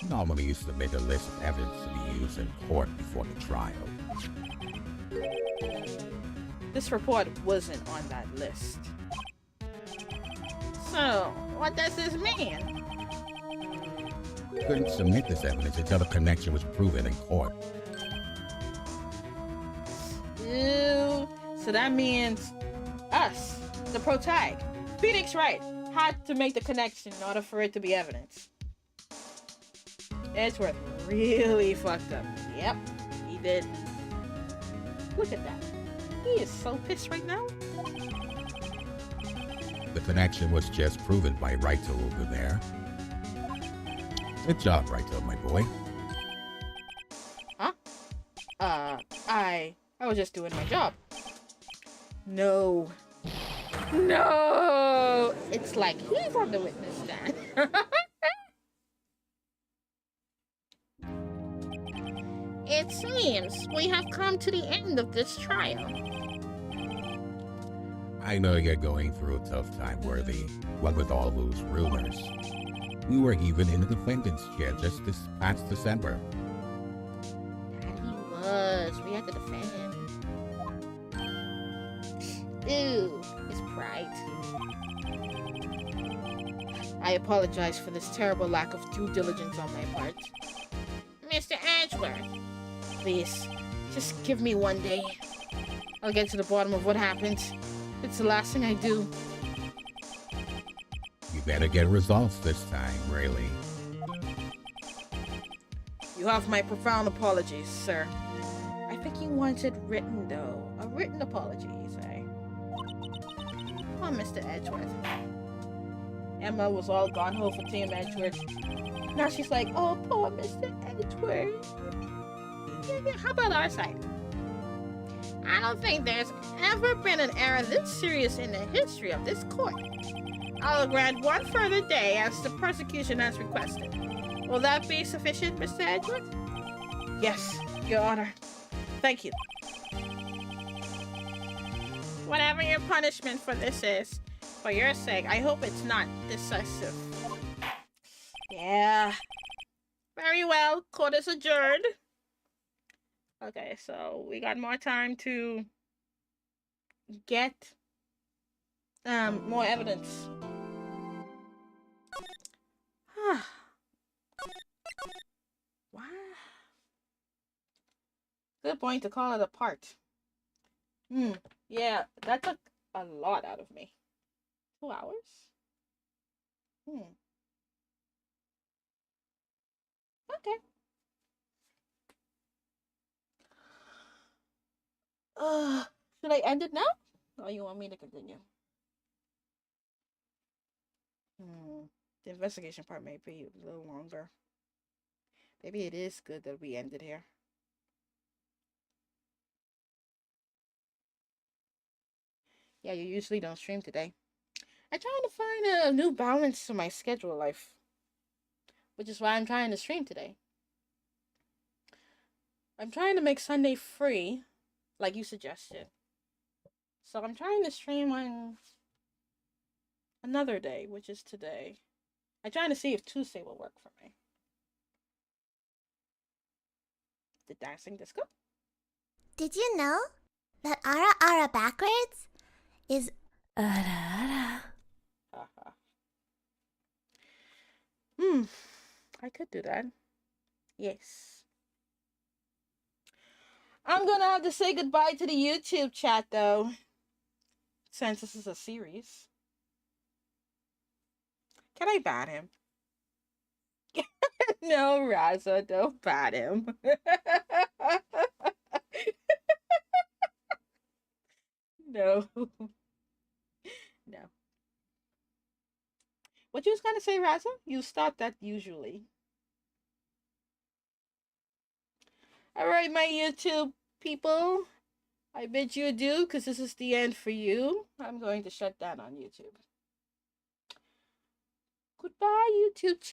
Speaker 3: Normally you submit a list of evidence to be used in court before the trial.
Speaker 1: This report wasn't on that list. So, what does this mean?
Speaker 3: You couldn't submit this evidence until the connection was proven in court.
Speaker 1: Ew. So that means us, the protag, Phoenix Wright, had to make the connection in order for it to be evidence. Edgeworth really fucked up. Yep, he did. Look at that. He is so pissed right now.
Speaker 3: The connection was just proven by Wright over there. Good job, Wright, my boy.
Speaker 1: Huh? I was just doing my job. No. No! It's like he's on the witness stand. It seems we have come to the end of this trial.
Speaker 3: I know you're going through a tough time, Worthy. What with all those rumors. You were even in the defendant's chair just this past December.
Speaker 1: He was. We had to defend him. Ew, his pride. I apologize for this terrible lack of due diligence on my part. Mr. Edgeworth, please, just give me one day. I'll get to the bottom of what happened. It's the last thing I do.
Speaker 3: You better get results this time, really.
Speaker 1: You have my profound apologies, sir. I think you wanted written, though. A written apology, you say? Come on, Mr. Edgeworth. Emma was all gone-ho for Team Edgeworth. Now she's like, oh, poor Mr. Edgeworth. Yeah, how about our side? I don't think there's ever been an error this serious in the history of this court. I'll grant one further day as the prosecution has requested. Will that be sufficient, Mr. Edgeworth? Yes, Your Honor. Thank you. Whatever your punishment for this is, for your sake, I hope it's not decisive. Yeah. Very well. Court is adjourned. Okay, so we got more time to get more evidence. Wow. Good point to call it a part. Yeah, that took a lot out of me. 2 hours? Okay. Should I end it now? Or you want me to continue? The investigation part may be a little longer. Maybe it is good that we ended here. Yeah, you usually don't stream today. I'm trying to find a new balance to my schedule life. Which is why I'm trying to stream today. I'm trying to make Sunday free, like you suggested. So I'm trying to stream on another day, which is today. I'm trying to see if Tuesday will work for me. The dancing disco?
Speaker 4: Did you know that ara ara backwards is ara ara?
Speaker 1: I could do that. Yes. I'm gonna have to say goodbye to the YouTube chat though. since this is a series. Can I bat him? No, Raza, don't bat him. No. No. What you was gonna say, Raza? You stop that usually. All right, my YouTube people. I bid you adieu because this is the end for you. I'm going to shut down on YouTube. Goodbye, YouTube